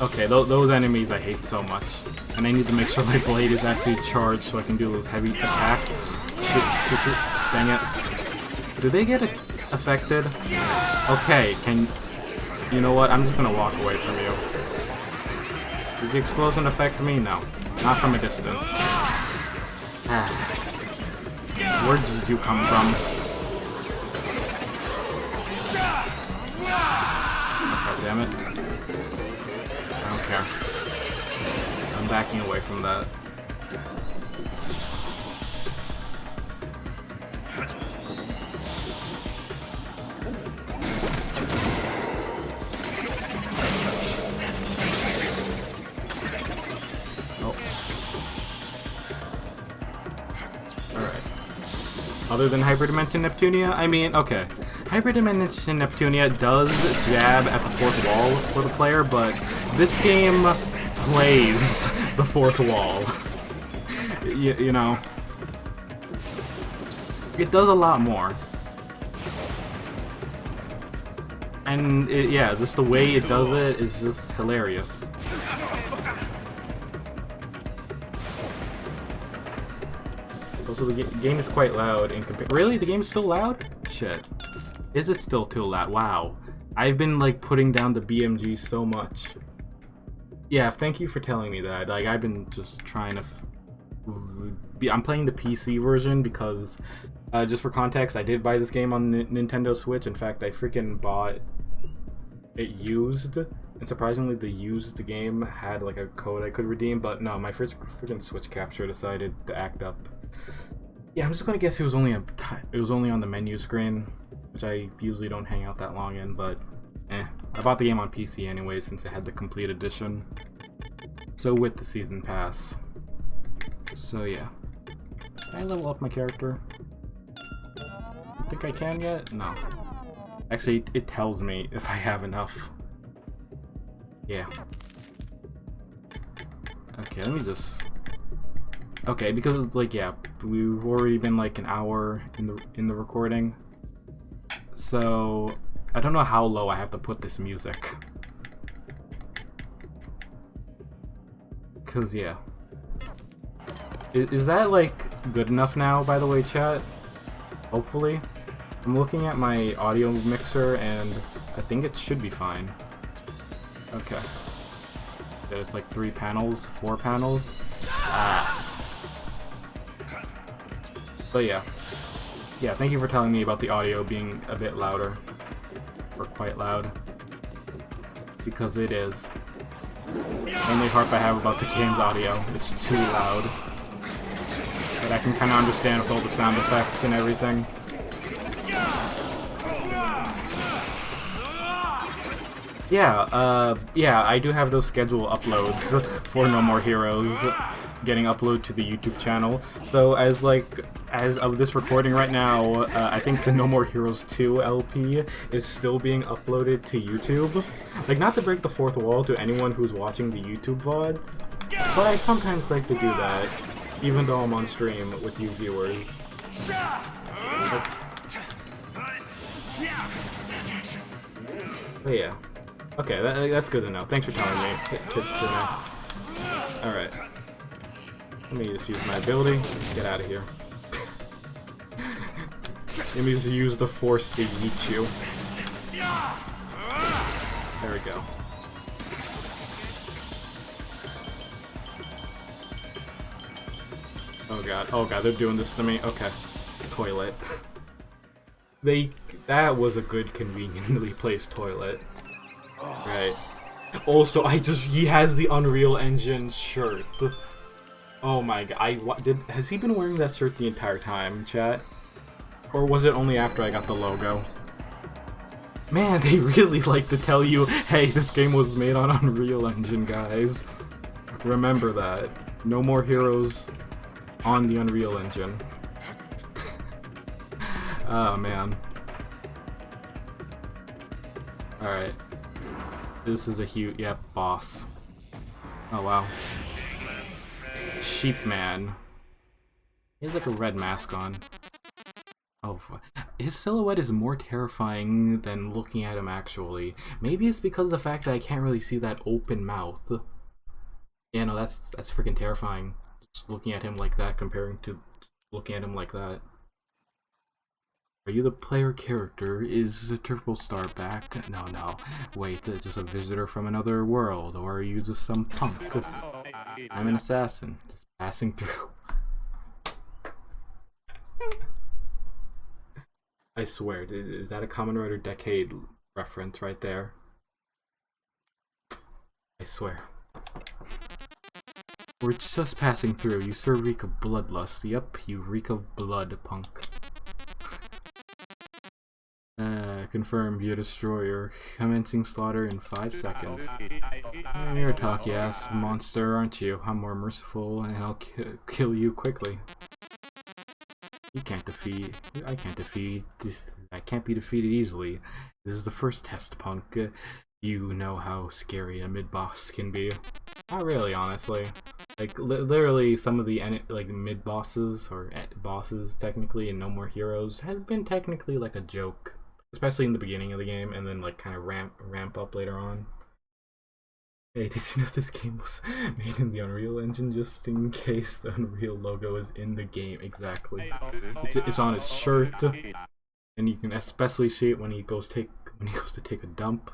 Okay, those enemies I hate so much. And I need to make sure my blade is actually charged so I can do those heavy attacks. Shoot. Dang it. Do they get affected? Okay, you know what? I'm just gonna walk away from you. Did the explosion affect me? No. Not from a distance. Where did you come from? God damn it. I don't care. I'm backing away from that. Other than Hyperdimension Neptunia? I mean, okay. Hyperdimension Neptunia does jab at the fourth wall for the player, but this game plays the fourth wall. You know, it does a lot more. And yeah, just the way it does it is just hilarious. Also, the game is quite loud in comparison. Really? The game is still loud? Shit. Is it still too loud? Wow. I've been, like, putting down the BMG so much. Yeah, thank you for telling me that. Like, I've been just trying to... I'm playing the PC version because, just for context, I did buy this game on Nintendo Switch. In fact, I freaking bought it used. And surprisingly, the used game had, like, a code I could redeem. But no, my first freaking Switch capture decided to act up. Yeah, I'm just gonna guess it was only on the menu screen, which I usually don't hang out that long in, but I bought the game on PC anyway since it had the complete edition. So with the season pass. So yeah. Can I level up my character? I think I can yet? No. Actually, it tells me if I have enough. Yeah. Okay, let me just... Okay, because it's like, yeah, we've already been like an hour in the recording, so I don't know how low I have to put this music. Cause yeah, is that like good enough now? By the way, chat. Hopefully, I'm looking at my audio mixer and I think it should be fine. Okay, there's like 4 panels. Ah. But yeah, thank you for telling me about the audio being a bit louder, or quite loud, because it is. The only harp I have about the game's audio is too loud, but I can kind of understand with all the sound effects and everything. Yeah, I do have those scheduled uploads for No More Heroes getting uploaded to the YouTube channel. So as of this recording right now, I think the No More Heroes 2 LP is still being uploaded to YouTube. Like, not to break the fourth wall to anyone who's watching the YouTube VODs, but I sometimes like to do that, even though I'm on stream with you viewers. But yeah. Okay, that's good to know. Thanks for telling me, Kitsune. Alright. Let me just use my ability. Get out of here. Let me just use the force to yeet you. There we go. Oh god, they're doing this to me. Okay. Toilet. That was a good conveniently placed toilet. Right. Also, he has the Unreal Engine shirt. Oh my god, has he been wearing that shirt the entire time, chat? Or was it only after I got the logo? Man, they really like to tell you, hey, this game was made on Unreal Engine, guys. Remember that. No More Heroes on the Unreal Engine. Oh, man. Alright. This is a huge, boss. Oh, wow. Sheep Man. He has like a red mask on. Oh, his silhouette is more terrifying than looking at him actually. Maybe it's because of the fact that I can't really see that open mouth. Yeah, no, that's freaking terrifying. Just looking at him like that comparing to looking at him like that. Are you the player character? Is the Turbo Star back? No. Wait, just a visitor from another world? Or are you just some punk? I'm an assassin, just passing through. I swear, is that a Kamen Rider Decade reference right there? I swear. We're just passing through. You sir reek of bloodlust. Yep, you reek of blood, punk. Confirmed, your destroyer. Commencing slaughter in 5 seconds. You're a talky-ass monster, aren't you? I'm more merciful, and I'll kill you quickly. I can't be defeated easily. This is the first test, punk. You know how scary a mid-boss can be. Not really, honestly. Like, literally, some of the like mid-bosses, or bosses, technically, in No More Heroes, have been technically, like, a joke. Especially in the beginning of the game, and then, like, kind of ramp up later on. Hey, did you know this game was made in the Unreal Engine just in case the Unreal logo is in the game? Exactly. It's on his shirt, and you can especially see it when he goes to take a dump.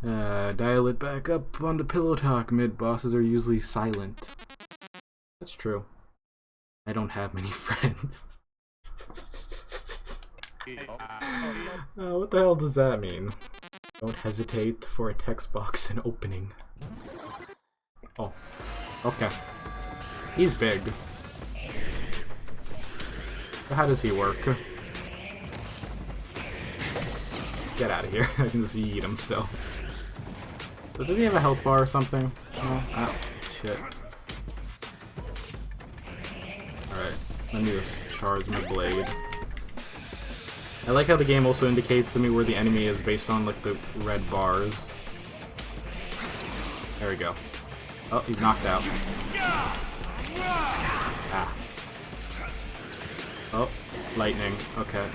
Dial it back up on the pillow talk. Mid-bosses are usually silent. That's true. I don't have many friends. What the hell does that mean? Don't hesitate for a text box and opening. Oh. Okay. He's big. So how does he work? Get out of here. I can just eat him still. So does he have a health bar or something? No? Oh, shit. Alright, let me just charge my blade. I like how the game also indicates to me where the enemy is based on, like, the red bars. There we go. Oh, he's knocked out. Ah. Oh, lightning. Okay.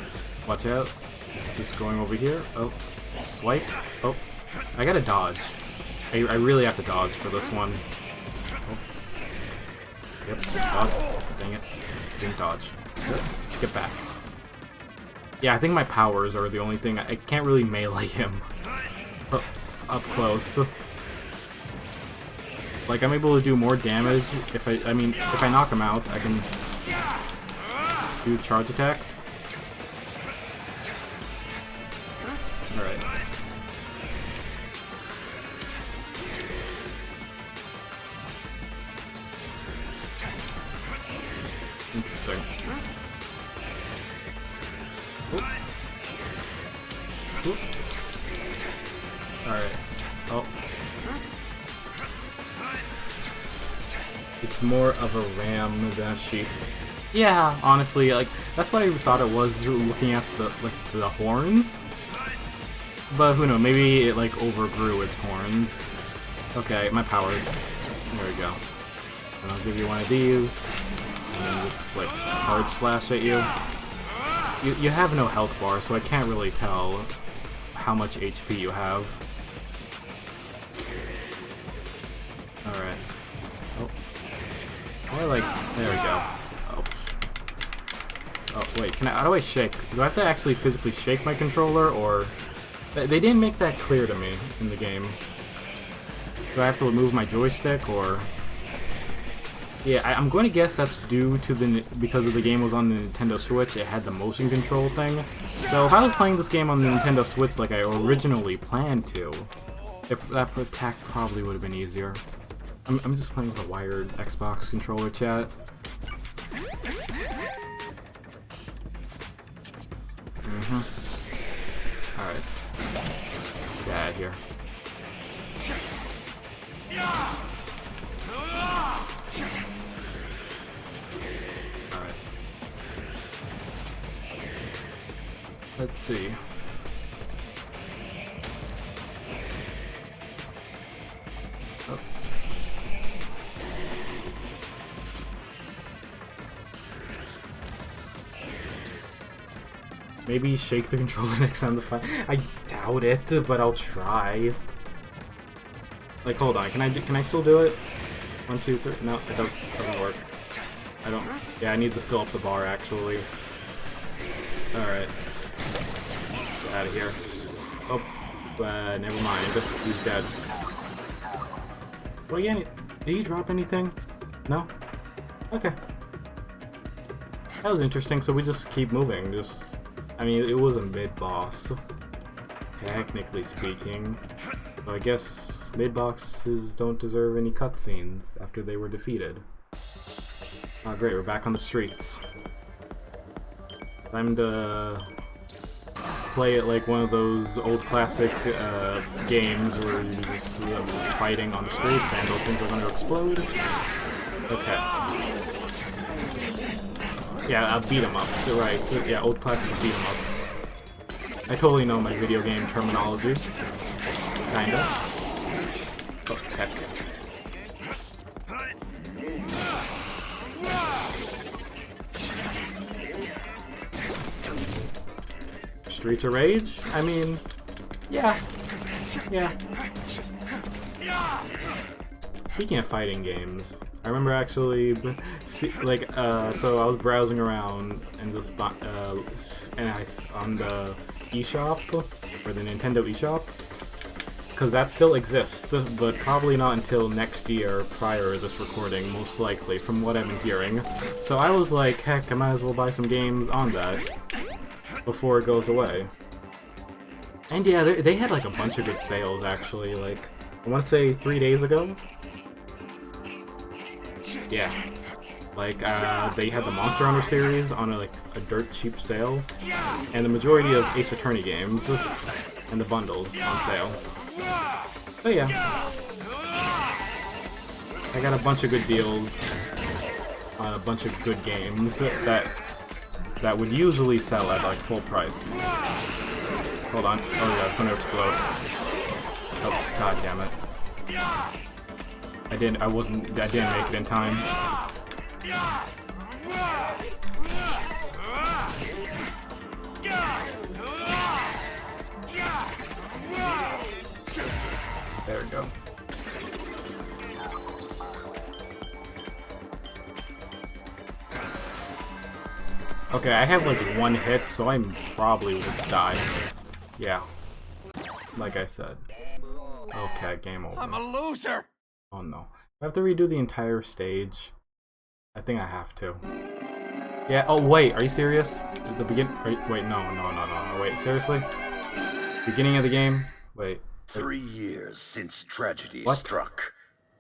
Watch out. Just going over here. Oh, swipe. Oh, I gotta dodge. I really have to dodge for this one. Oh. Yep, dodge. Dang it. Didn't dodge. Get back. Yeah, I think my powers are the only thing. I can't really melee him up close. Like, I'm able to do more damage if if I knock him out, I can do charge attacks. Alright. Interesting. Alright. Oh. It's more of a ram than a sheep. Yeah, honestly, like, that's what I thought it was looking at the horns. But who knows, maybe it, like, overgrew its horns. Okay, my power. There we go. And I'll give you one of these. And then just, like, hard slash at you. You have no health bar, so I can't really tell how much HP you have. Alright. Oh. There we go. Oh. Oh, wait, how do I shake? Do I have to actually physically shake my controller, or... They didn't make that clear to me in the game. Do I have to move my joystick, or... Yeah, I'm going to guess that's due to because the game was on the Nintendo Switch, it had the motion control thing. So if I was playing this game on the Nintendo Switch like I originally planned to, that attack probably would have been easier. I'm just playing with a wired Xbox controller, chat. Alright. Get out of here. Alright. Let's see. Oh. Maybe shake the controller next time to fight. I doubt it, but I'll try. Like, hold on, can I still do it? 1, 2, 3. No, it doesn't work. I don't. Yeah, I need to fill up the bar actually. All right. Get out of here. Oh, never mind. He's dead. Well, yeah. Did he drop anything? No. Okay. That was interesting. So we just keep moving. I mean, it was a mid-boss, technically speaking. So I guess mid-bosses don't deserve any cutscenes after they were defeated. Oh, great, we're back on the streets. Time to play it like one of those old classic games where you're just fighting on the streets and those things are going to explode. Okay. Yeah, beat 'em ups. You're right. Yeah, old classic beat 'em ups. I totally know my video game terminology. Kinda. Oh, heck. Streets of Rage? I mean, yeah. Yeah. Speaking of fighting games, I remember actually, so I was browsing around in this, on the eShop, or the Nintendo eShop, because that still exists, but probably not until next year prior to this recording, most likely, from what I've been hearing. So I was like, heck, I might as well buy some games on that before it goes away. And yeah, they had like a bunch of good sales actually, like, I want to say 3 days ago. Yeah. Like, they had the Monster Hunter series on a dirt cheap sale, and the majority of Ace Attorney games and the bundles on sale. So yeah, I got a bunch of good deals on a bunch of good games that would usually sell at like full price. Hold on. Oh yeah, it's gonna explode. Oh, god damn it. I didn't make it in time. There we go. Okay, I have like one hit, so I probably would die. Yeah. Like I said. Okay, game over. I'm a loser! Oh no. I have to redo the entire stage. I think I have to. Yeah, oh wait, are you serious? At the begin- wait, no. Wait, seriously? Beginning of the game? Wait. 3 years since tragedy What? struck.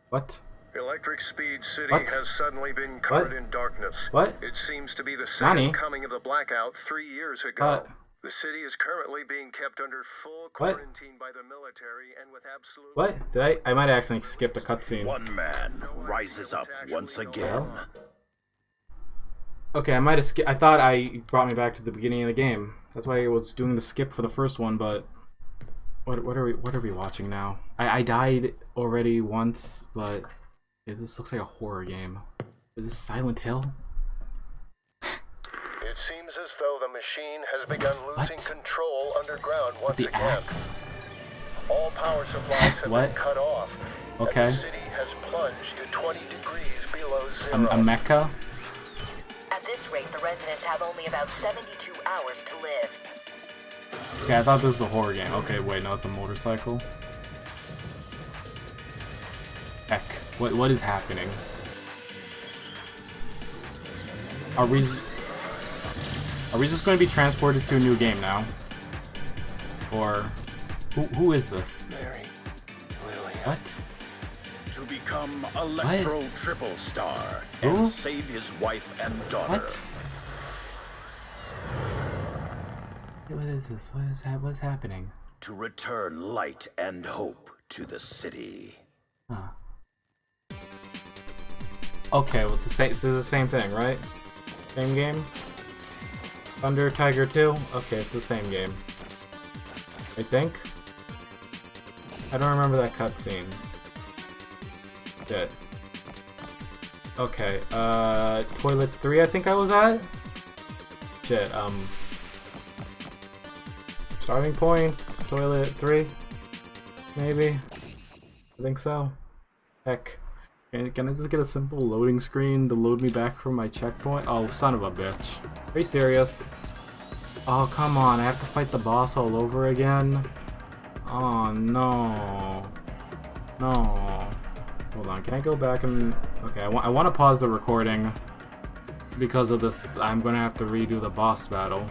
What? Electric Speed City What? has suddenly been covered What? in darkness. What? It seems to be the second Nani? coming of the blackout 3 years ago. What? The city is currently being kept under full quarantine by the military and with absolute... What? Did I might have accidentally skipped a cutscene. One man rises up once again. Okay, I might have skipped. I thought I brought me back to the beginning of the game. That's why I was doing the skip for the first one, but what are we watching now? I died already once, but this looks like a horror game. Is this Silent Hill? It seems as though the machine has begun losing What? control underground once The again. axe? All power supplies have What? been cut off. Okay. And the city has plunged to 20 degrees below zero. A mecha? At this rate, the residents have only about 72 hours to live. Okay, I thought this was a horror game. Okay, wait, no, it's a motorcycle. Heck, what is happening? Are we just going to be transported to a new game now? Or who is this? Mary, Lillian. What? To become Electro Triple Star Who? and save his wife and daughter. What? What is this? What's happening? To return light and hope to the city. Huh. Okay, well, this is the same thing, right? Same game? Thunder Tiger 2? Okay, it's the same game. I think? I don't remember that cutscene. Shit. Okay, Toilet 3 I think I was at? Shit, starting points, Toilet 3? Maybe? I think so. Heck. Can I just get a simple loading screen to load me back from my checkpoint? Oh, son of a bitch. Are you serious? Oh, come on. I have to fight the boss all over again? Oh, no. No. Hold on. Can I go back and... Okay, I want to pause the recording. Because of this, I'm going to have to redo the boss battle.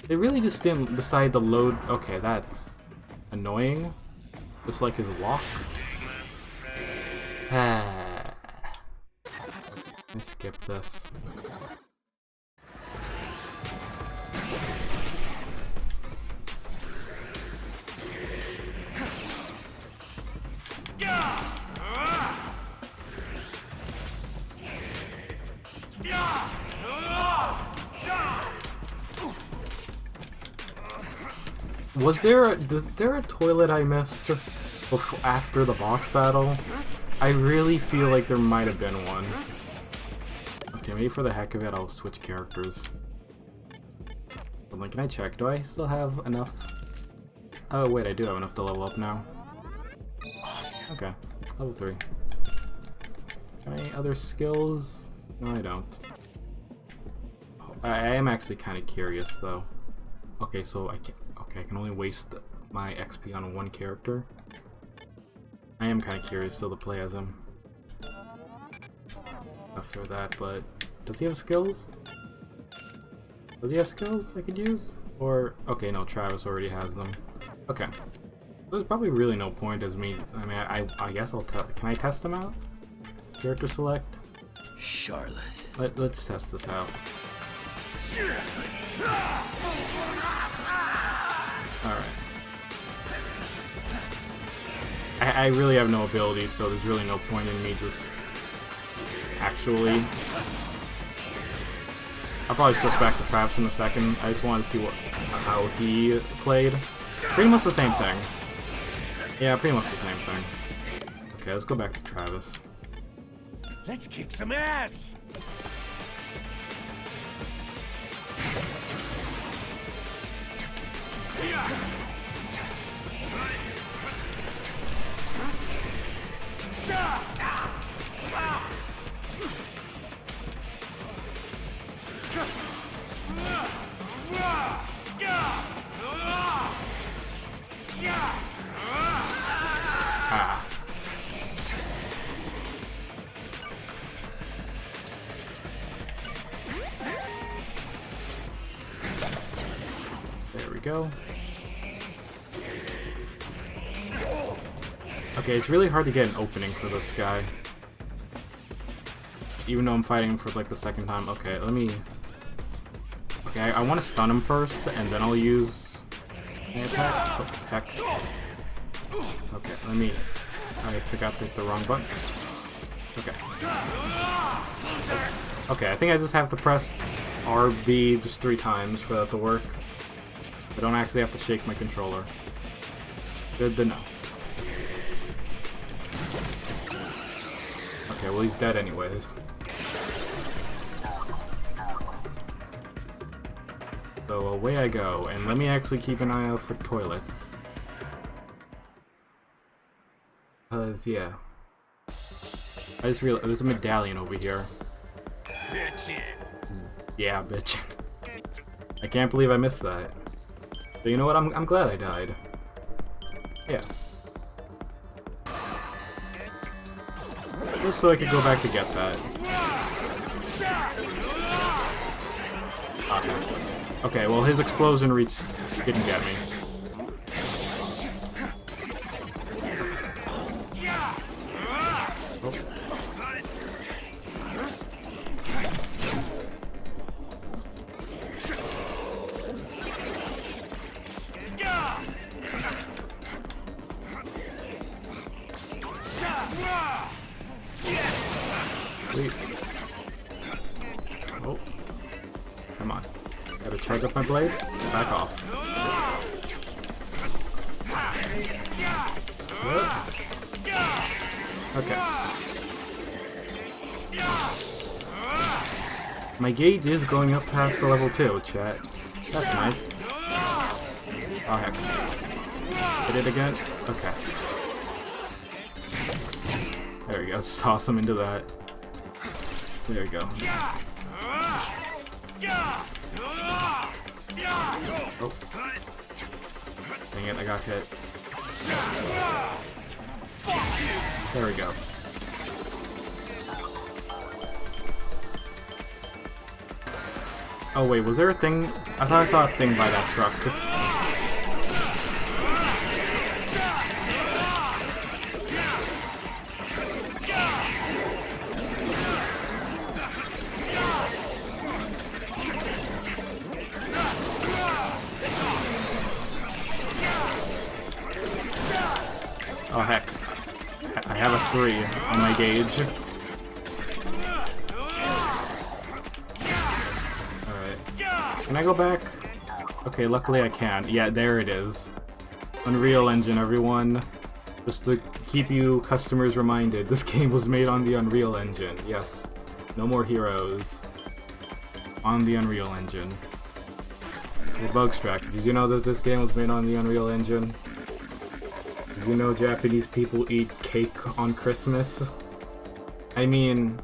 They really just didn't decide to load... Okay, that's annoying. Just like his walk. Let's skip this. Was there a toilet I missed before, after the boss battle? I really feel like there might have been one. Okay, maybe for the heck of it, I'll switch characters. But like, can I check? Do I still have enough? Oh wait, I do have enough to level up now. Okay, level 3. Any other skills? No, I don't. I am actually kind of curious though. Okay, so I can only waste my XP on one character. I am kind of curious still to play as him after that, but does he have skills? Does he have skills I could use? Or okay, no, Travis already has them. Okay, there's probably really no point as me. I mean, I guess I'll test. Can I test him out? Character select. Charlotte. Let's test this out. Alright. I really have no abilities, so there's really no point in me just actually... I'll probably switch back to Travis in a second. I just want to see how he played. Pretty much the same thing. Yeah, pretty much the same thing. Okay, let's go back to Travis. Let's kick some ass! Ah. There we go. Okay, it's really hard to get an opening for this guy. Even though I'm fighting for like the second time. Okay, let me... Okay, I want to stun him first, and then I'll use my attack. Oh, heck. Okay, let me... I forgot to hit the wrong button. Okay. Okay, I think I just have to press RB just 3 times for that to work. I don't actually have to shake my controller. Good to know. Okay, well he's dead anyways. So away I go, and let me actually keep an eye out for toilets. Because, yeah. I just realized there's a medallion over here. Bitchin'. Yeah, bitch. I can't believe I missed that. But you know what? I'm glad I died. Yeah. Just so I could go back to get that. Okay. Okay, well his explosion reach didn't get me. Oh. Sweet. Oh. Come on. Gotta charge up my blade. Back off. What? Okay. My gauge is going up past the level 2, chat. That's nice. Oh heck. Hit it again? Okay. There we go. Just toss him into that. There we go. Oh. Dang it, I got hit. There we go. Oh wait, was there a thing? I thought I saw a thing by that truck. Oh heck. I have a 3 on my gauge. Alright. Can I go back? Okay, luckily I can. Yeah, there it is. Unreal Engine, everyone. Just to keep you customers reminded, this game was made on the Unreal Engine. Yes. No more heroes. On the Unreal Engine. Bugstrack, did you know that this game was made on the Unreal Engine? Did you know Japanese people eat cake on Christmas? I mean,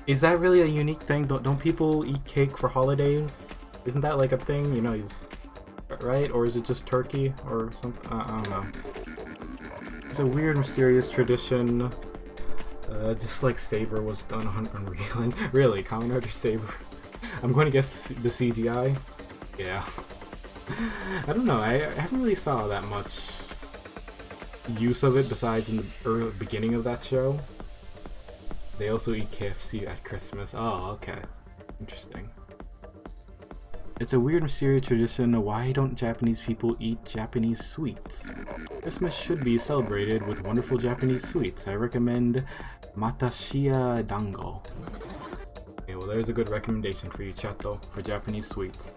is that really a unique thing? Don't people eat cake for holidays? Isn't that like a thing? You know, right? Or is it just turkey or something? I don't know. It's a weird, mysterious tradition. Just like Saber was done on Unreal. Really, Kamen Rider Saber. I'm going to guess the CGI. Yeah. I don't know. I haven't really saw that much use of it besides in the beginning of that show. They also eat KFC at Christmas. Oh, okay. Interesting. It's a weird, mysterious tradition. Why don't Japanese people eat Japanese sweets? Christmas should be celebrated with wonderful Japanese sweets. I recommend Matashia Dango. Okay, well there's a good recommendation for you, Chato, for Japanese sweets.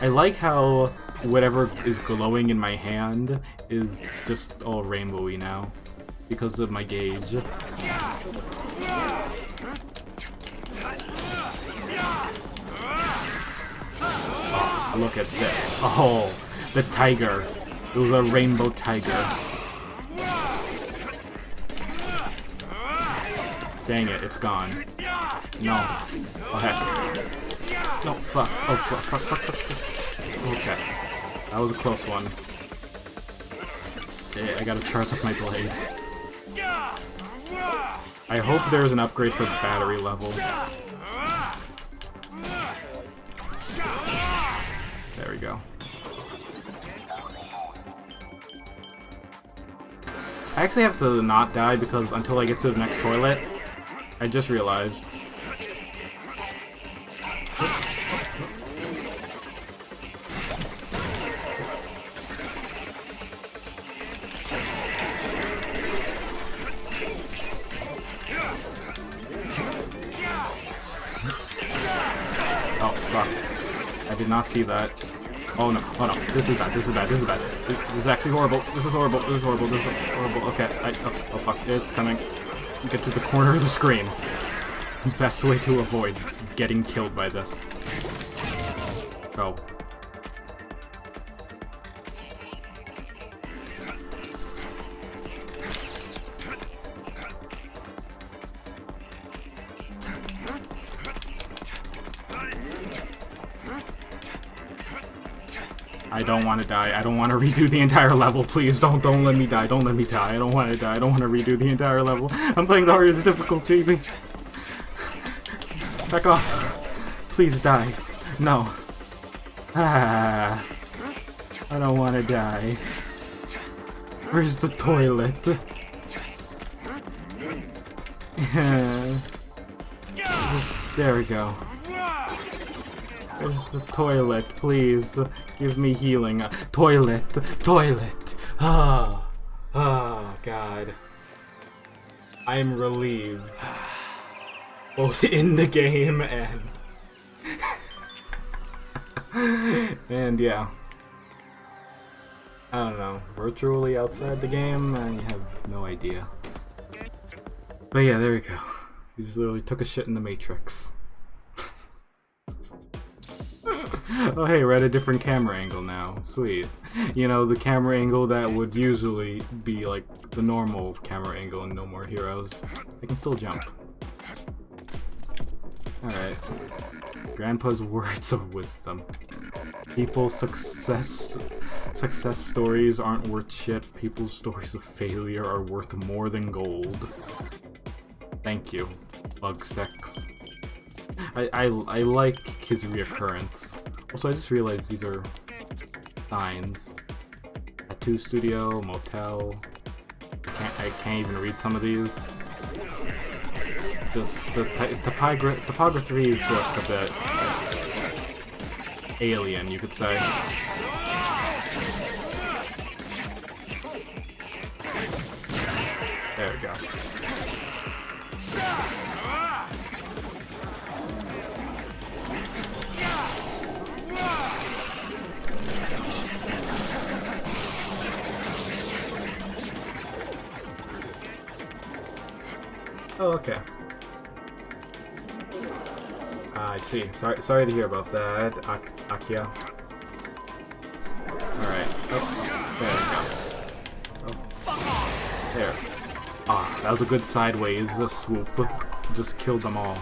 I like how whatever is glowing in my hand is just all rainbowy now because of my gauge. Oh, look at this. Oh, the tiger. It was a rainbow tiger. Dang it, it's gone. No. Oh heck. No, fuck. Oh fuck. Okay. That was a close one. Yeah, I gotta charge up my blade. I hope there's an upgrade for the battery level. There we go. I actually have to not die because until I get to the next toilet, I just realized. Oh, fuck. I did not see that. Oh no, oh no, this is bad, this is bad, this is bad. This is actually horrible, this is horrible, this is horrible, this is horrible. Okay, oh fuck, it's coming. Get to the corner of the screen. Best way to avoid getting killed by this. Oh. I don't want to die. I don't want to redo the entire level. Please don't let me die. Don't let me die. I don't want to die. I don't want to redo the entire level. I'm playing the hardest difficulty. Back off. Please die. No. Ah. I don't want to die. Where's the toilet? There we go. Where's the toilet? Please give me healing. Toilet! Toilet! Ah! Oh, God. I am relieved. Both in the game and... and yeah. I don't know. Virtually outside the game? I have no idea. But yeah, there we go. He just literally took a shit in the Matrix. Oh hey, we're at a different camera angle now. Sweet. You know, the camera angle that would usually be like the normal camera angle in No More Heroes. I can still jump. Alright. Grandpa's words of wisdom. People's success stories aren't worth shit. People's stories of failure are worth more than gold. Thank you, Bugstacks. I like his reoccurrence. Also, I just realized these are signs. Tattoo studio, motel. I can't even read some of these. It's just the topography is just a bit alien, you could say. There we go. Oh, okay. I see. Sorry to hear about that, Akia. Alright. Oh, there we go. Oh. There. Ah, that was a good sideways swoop. Just killed them all.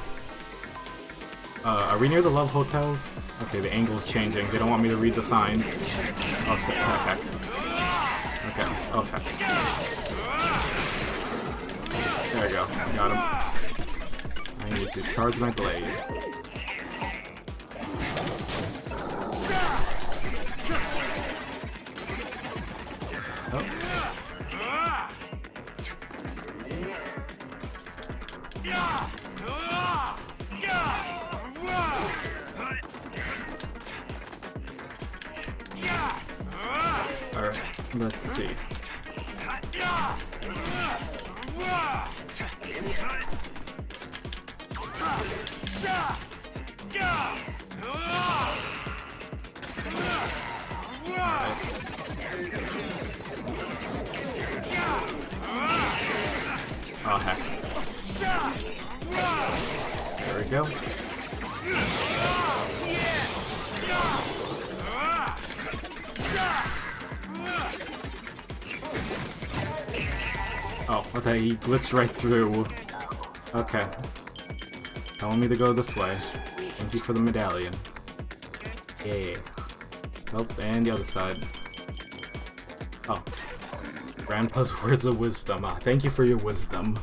Are we near the love hotels? Okay, the angle's changing. They don't want me to read the signs. Oh, shit. Okay. Okay. There we go. Got him. I need to charge my blade. Oh. Alright, let's see. Oh heck. There we go. Oh, okay, he glitched right through. Okay. Telling me to go this way. Thank you for the medallion. Yeah. Oh, and the other side. Oh. Grandpa's words of wisdom. Ah, thank you for your wisdom.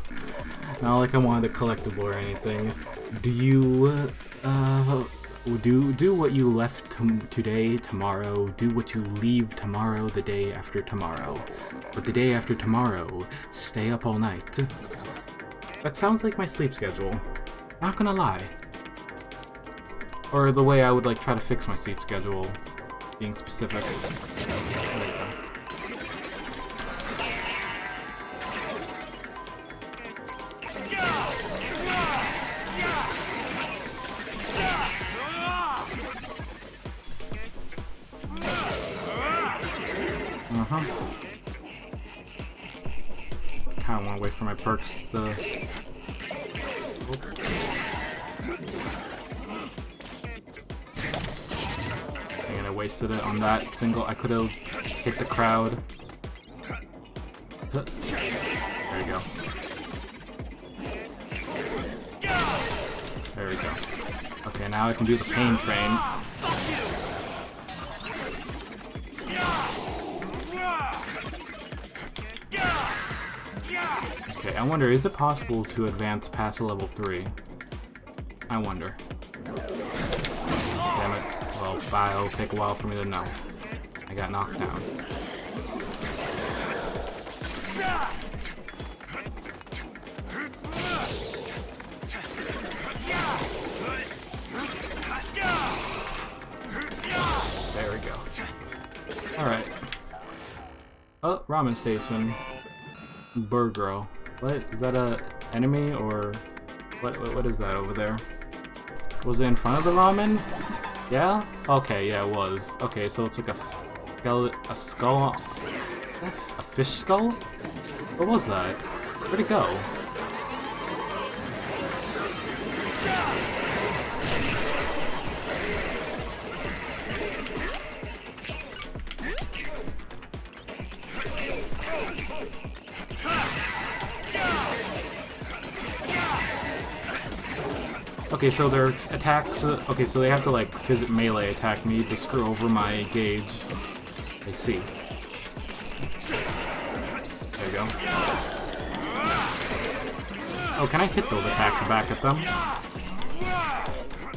Not like I wanted a collectible or anything. Do you, do what you left today, tomorrow. Do what you leave tomorrow, the day after tomorrow. But the day after tomorrow, stay up all night. That sounds like my sleep schedule. Not gonna lie. Or the way I would like try to fix my sleep schedule, being specific. Kinda wanna wait for my perks to... Dang it, I wasted it on that single. I could've hit the crowd. There you go. There we go. Okay, now I can do the pain train. Okay, I wonder, is it possible to advance past level 3? I wonder. Damn it. Well, it'll take a while for me to know. I got knocked down. There we go. Alright. Oh, ramen station. Burger. What? Is that a enemy or what is that over there? Was it in front of the ramen? Yeah? Okay, yeah, it was. Okay, so it's like a skull, a fish skull? What was that? Where'd it go? Okay, so their attacks... okay, so they have to, like, melee attack me to screw over my gauge. I see. There you go. Oh, can I hit those attacks back at them?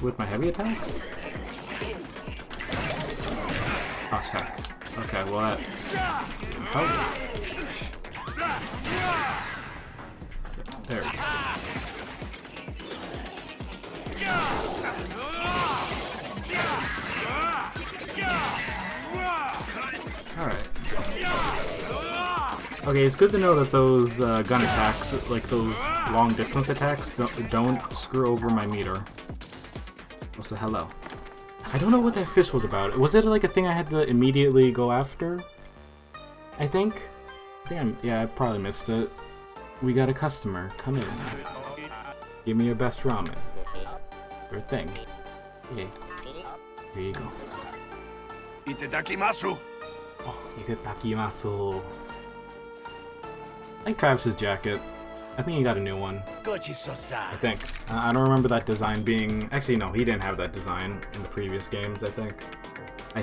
With my heavy attacks? Oh, heck. Okay, well that... Oh. There we go. Alright. Okay, it's good to know that those gun attacks, like those long distance attacks, don't screw over my meter. Also, hello. I don't know what that fish was about. Was it like a thing I had to immediately go after? I think yeah, I probably missed it. We got a customer. Come in. Give me your best ramen. Sure thing. Yeah. Here you go. Itadakimasu! Oh, itadakimasu. I like Travis's jacket. I think he got a new one. I think. I don't remember that design being... Actually, no, he didn't have that design in the previous games, I think. I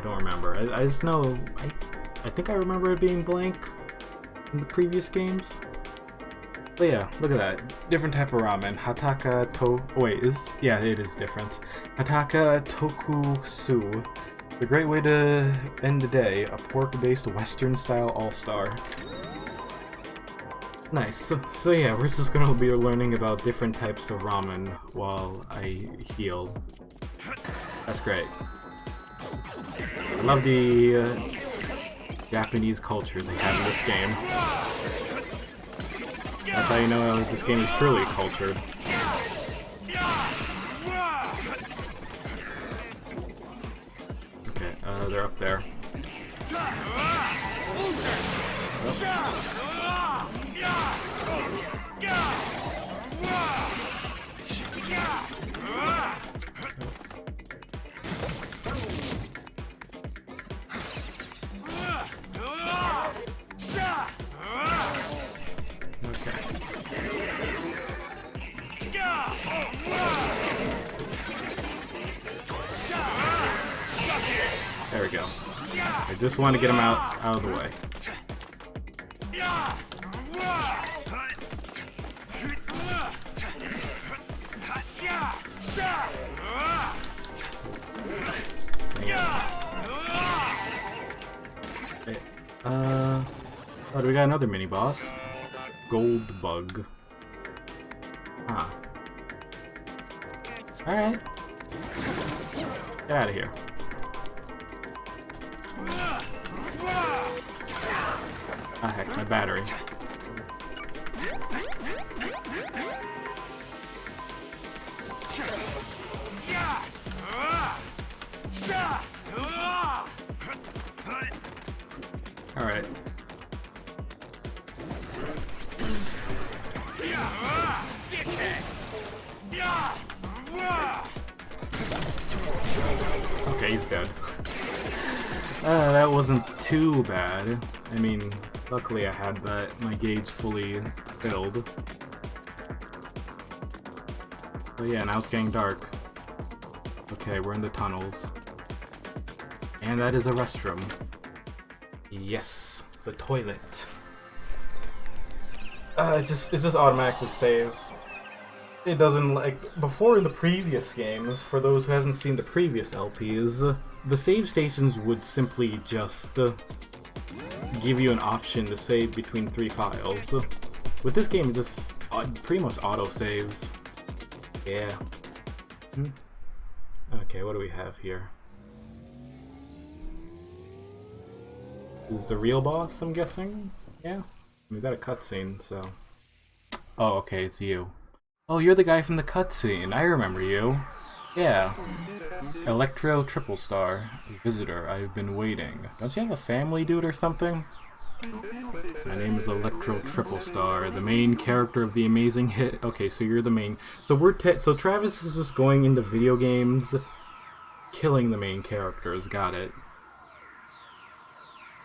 don't remember. I just know... I think I remember it being blank in the previous games. But yeah, look at that. Different type of ramen. Hataka to... Oh wait, yeah, it is different. Hataka tokusu. The great way to end the day. A pork-based Western-style all-star. Nice. So yeah, we're just gonna be learning about different types of ramen while I heal. That's great. I love the Japanese culture they have in this game. That's how you know this game is truly cultured. Okay, they're up there. There we go. I just want to get him out of the way. Oh, we got another mini boss. Gold bug. Huh. Alright. Get out of here. Ah, heck, my battery. Alright. Okay, he's dead. That wasn't too bad. I mean, luckily I had my gauge fully filled. But yeah, now it's getting dark. Okay, we're in the tunnels. And that is a restroom. Yes, the toilet. It just automatically saves. It doesn't, like, before in the previous games, for those who hasn't seen the previous LPs, the save stations would simply just give you an option to save between 3 files. With this game, it just pretty much auto-saves. Yeah. Okay, what do we have here? This is the real boss, I'm guessing? Yeah? We got a cutscene, so... Oh, okay, it's you. Oh, you're the guy from the cutscene. I remember you. Yeah. Electro Triple Star. Visitor, I've been waiting. Don't you have a family, dude, or something? My name is Electro Triple Star, the main character of the amazing hit. Okay, so you're the main. So so Travis is just going into video games, killing the main characters. Got it.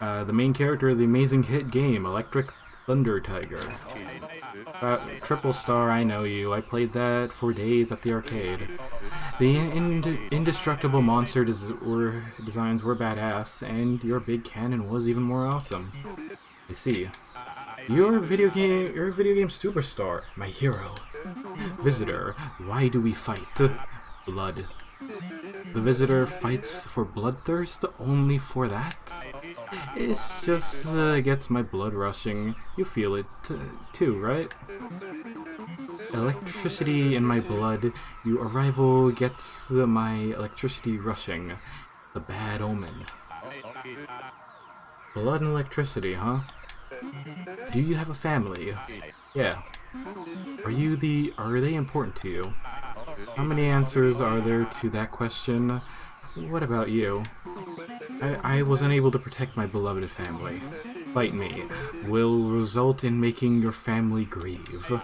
The main character of the amazing hit game, Electric Thunder Tiger. Triple Star, I know you. I played that for days at the arcade. The indestructible monster designs were badass, and your big cannon was even more awesome. I see. You're a video game superstar, my hero. Visitor, why do we fight? Blood. The visitor fights for bloodthirst only for that? It's just gets my blood rushing. You feel it too, right? Electricity in my blood. Your arrival gets my electricity rushing. The bad omen. Blood and electricity, huh? Do you have a family? Yeah. Are they important to you? How many answers are there to that question? What about you? I was unable to protect my beloved family. fight me will result in making your family grieve.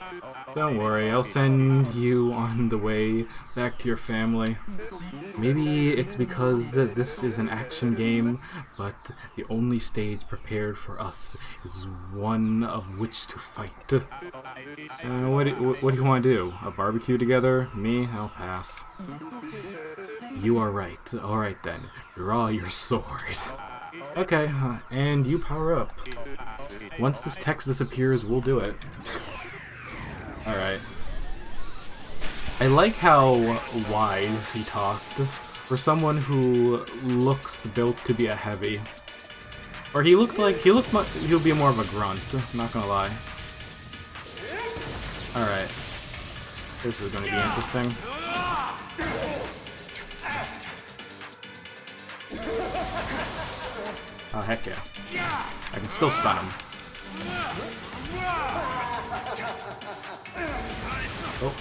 Don't worry, I'll send you on the way back to your family. Maybe it's because this is an action game, but the only stage prepared for us is one of which to fight. What do you want to do? A barbecue together? Me? I'll pass. You are right. Alright then. Draw your sword. Okay, and you power up. Once this text disappears, we'll do it. Alright. I like how wise he talked. For someone who looks built to be a heavy. Or he looked he'll be more of a grunt, not gonna lie. Alright. This is gonna be interesting. Oh, heck yeah. I can still stun him. Oh.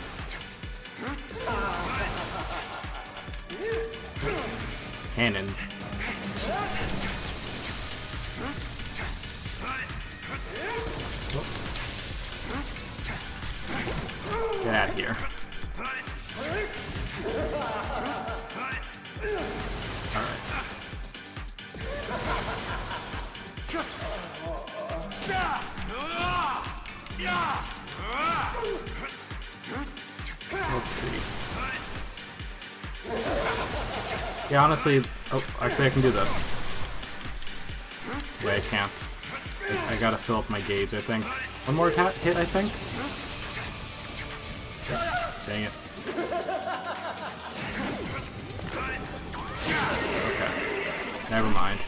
Cannons. Oh. Get out of here. Alright. Let's see. Yeah, honestly, oh, actually I can do this. Wait, I can't. I gotta fill up my gauge, I think. One more hit, I think? Dang it. Okay. Never mind.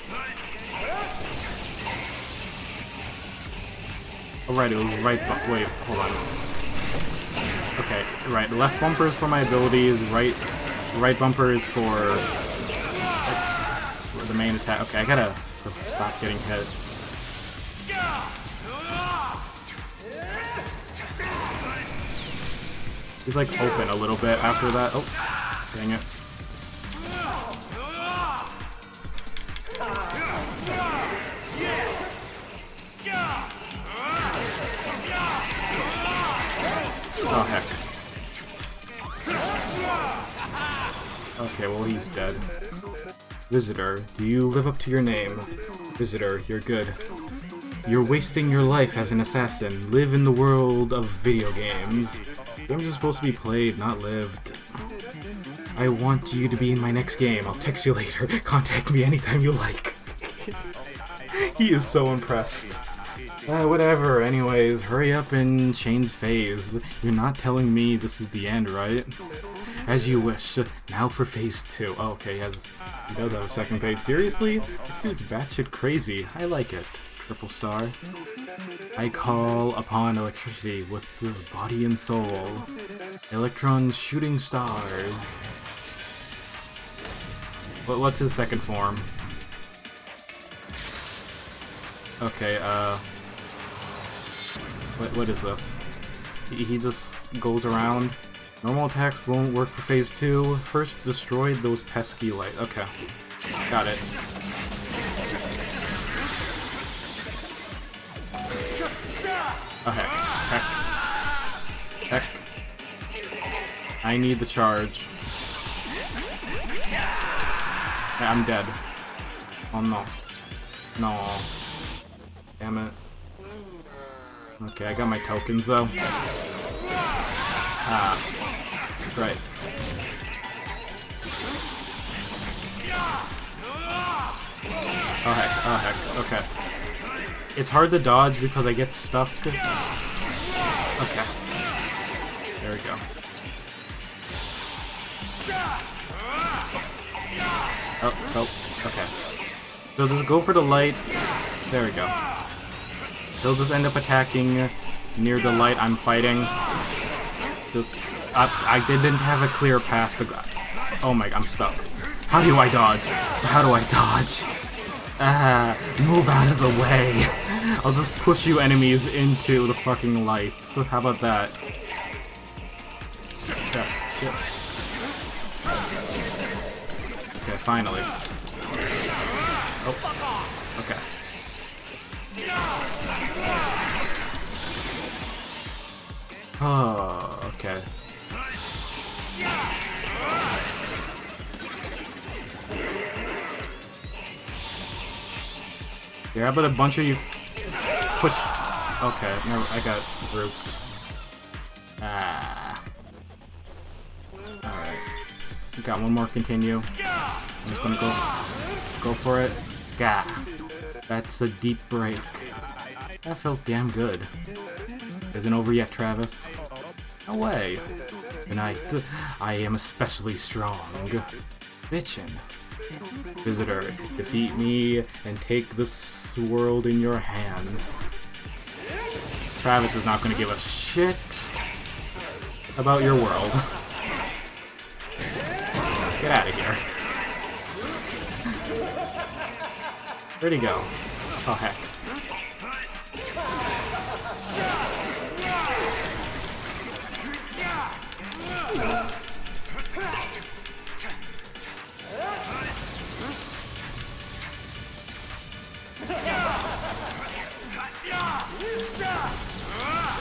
Oh, right, it was right wait, hold on. Okay, right, left bumper is for my abilities, right bumper is for the main attack. Okay, I gotta stop getting hit. He's like open a little bit after that. Oh, dang it. Oh, heck. Okay, well, he's dead. Visitor, do you live up to your name? Visitor, you're good. You're wasting your life as an assassin. Live in the world of video games. Games are supposed to be played, not lived. I want you to be in my next game. I'll text you later. Contact me anytime you like. He is so impressed. Whatever, anyways, hurry up and change phase. You're not telling me this is the end, right? As you wish. Now for phase 2. Oh, okay, he does have a second phase. Seriously? This dude's batshit crazy. I like it. Triple star. I call upon electricity with the body and soul. Electrons shooting stars. What's his second form? Okay, what is this? He just goes around. Normal attacks won't work for phase 2. First, destroy those pesky lights. Okay. Got it. Okay. Heck. I need the charge. Yeah, I'm dead. Oh no. No. Damn it. Okay, I got my tokens though. Ah. Right. Oh heck. Okay. It's hard to dodge because I get stuck. Okay. There we go. Oh, okay. So just go for the light. There we go. They'll just end up attacking near the light I'm fighting. I didn't have a clear path to go. Oh my, I'm stuck. How do I dodge? How do I dodge? Move out of the way. I'll just push you enemies into the fucking lights. How about that? Shit. Okay, finally. Oh, okay. Oh, okay. Yeah, but a bunch of you push. Okay, never. I got through. Ah. Alright. We got one more continue. I'm just gonna go for it. Gah. That's a deep break. That felt damn good. Isn't over yet, Travis. No way. Tonight, I am especially strong. Bitchin'. Visitor, defeat me and take this world in your hands. Travis is not gonna give a shit about your world. Get out of here. Where'd he go? Oh, heck.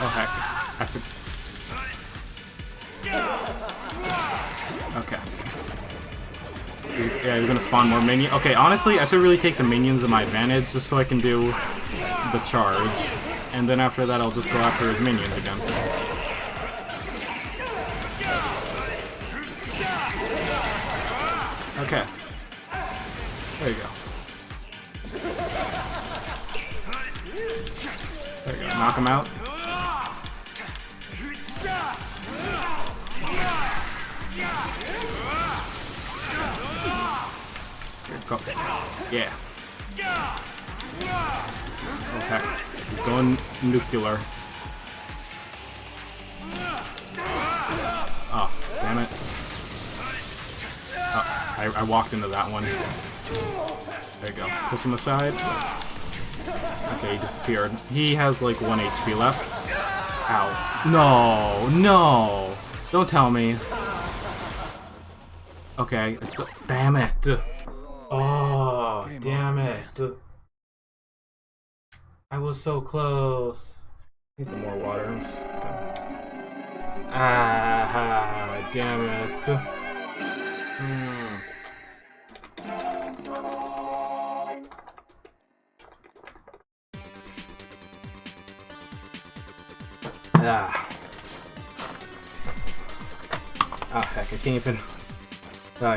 Oh, heck. Okay. Yeah, you're gonna spawn more minions. Okay, honestly, I should really take the minions to my advantage just so I can do the charge. And then after that, I'll just go after his minions again. Okay. There you go. There you go. Knock him out. Go. Yeah. Okay. He's going nuclear. Oh, damn it. Oh, I walked into that one. There you go. Push him aside. Okay, he disappeared. He has like 1 HP left. Ow. No, no. Don't tell me. Okay. Damn it. Oh, damn it. I was so close. Need some more water. Ah, damn it. Ah. Oh, heck, I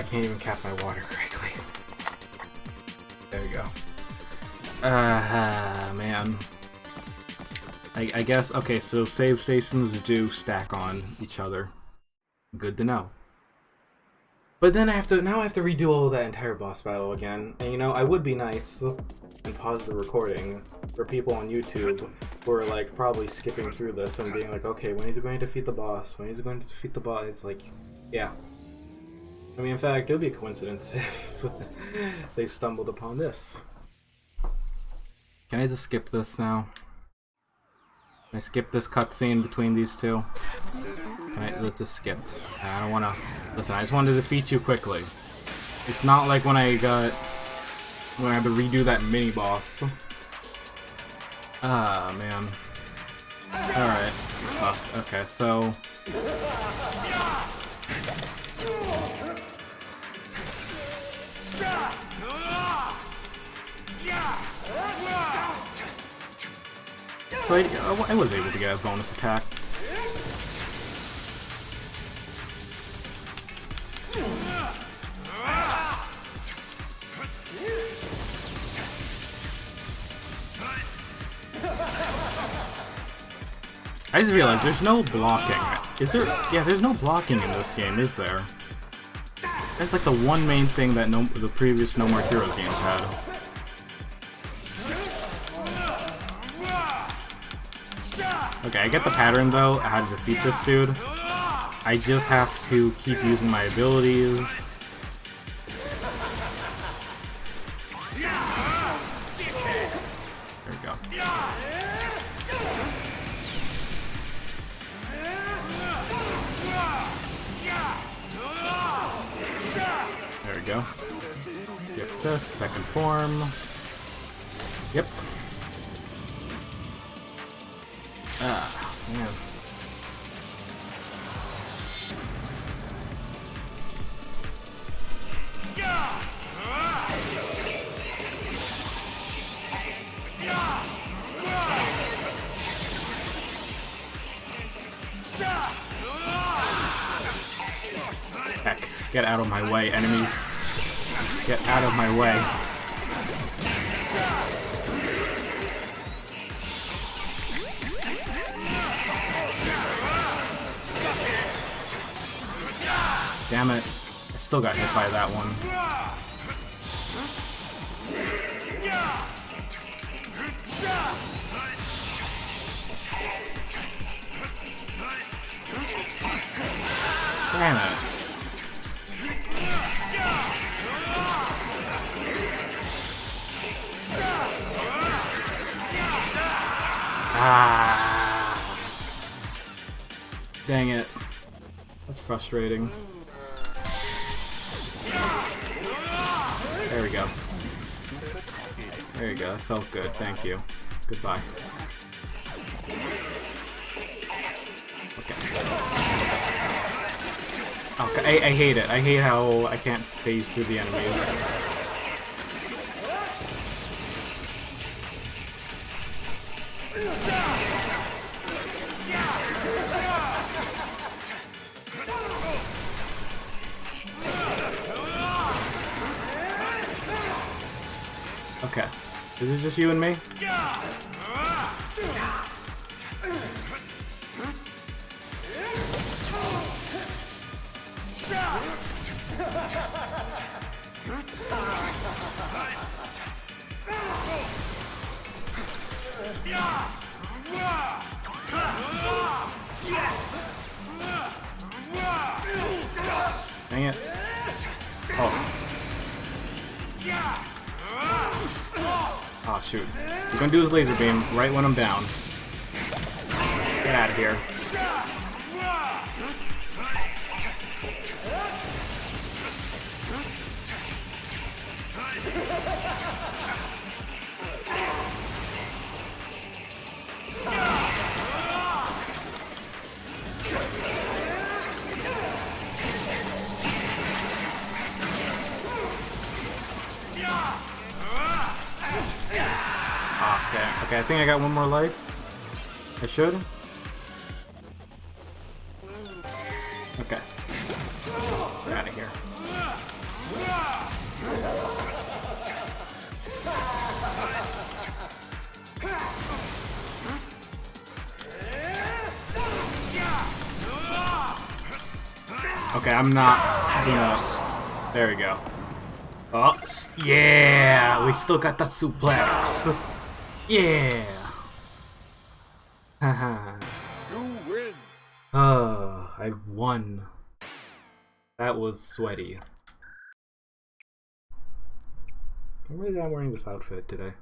can't even cap my water correctly. There we go. Man. I guess, okay, so save stations do stack on each other. Good to know. But then now I have to redo all of that entire boss battle again. And you know, I would be nice and pause the recording for people on YouTube who are like probably skipping through this and being like, okay, when is he going to defeat the boss? When is he going to defeat the boss? It's like, yeah. I mean, in fact, it would be a coincidence if they stumbled upon this. Can I just skip this now? Can I skip this cutscene between these two? Let's just skip. I don't wanna... Listen, I just wanted to defeat you quickly. It's not like when I had to redo that mini-boss. Ah, man. Alright. Okay, so... So I was able to get a bonus attack. I just realized there's no blocking. Is there? Yeah, there's no blocking in this game, is there? That's like the one main thing that the previous No More Heroes games had. Okay, I get the pattern though, how to defeat this dude. I just have to keep using my abilities. There we go. There we go. Get this, second form. Yep. Ah, man. Heck, get out of my way, enemies. Get out of my way. Damn it. I still got hit by that one. Damn it. Ah. Dang it. That's frustrating. There we go. There you go. That felt good. Thank you. Goodbye. Okay. Okay. I hate it. I hate how I can't phase through the enemies. Okay. Is it just you and me? Dang it. Oh. Oh shoot. He's gonna do his laser beam right when I'm down. Get out of here. Okay, I think I got one more life. I should. Okay. Get out of here. Okay, I'm not gonna... There we go. Oh, yeah! We still got the suplex. Yeah! Haha. You win. I won. That was sweaty. I'm really not wearing this outfit today.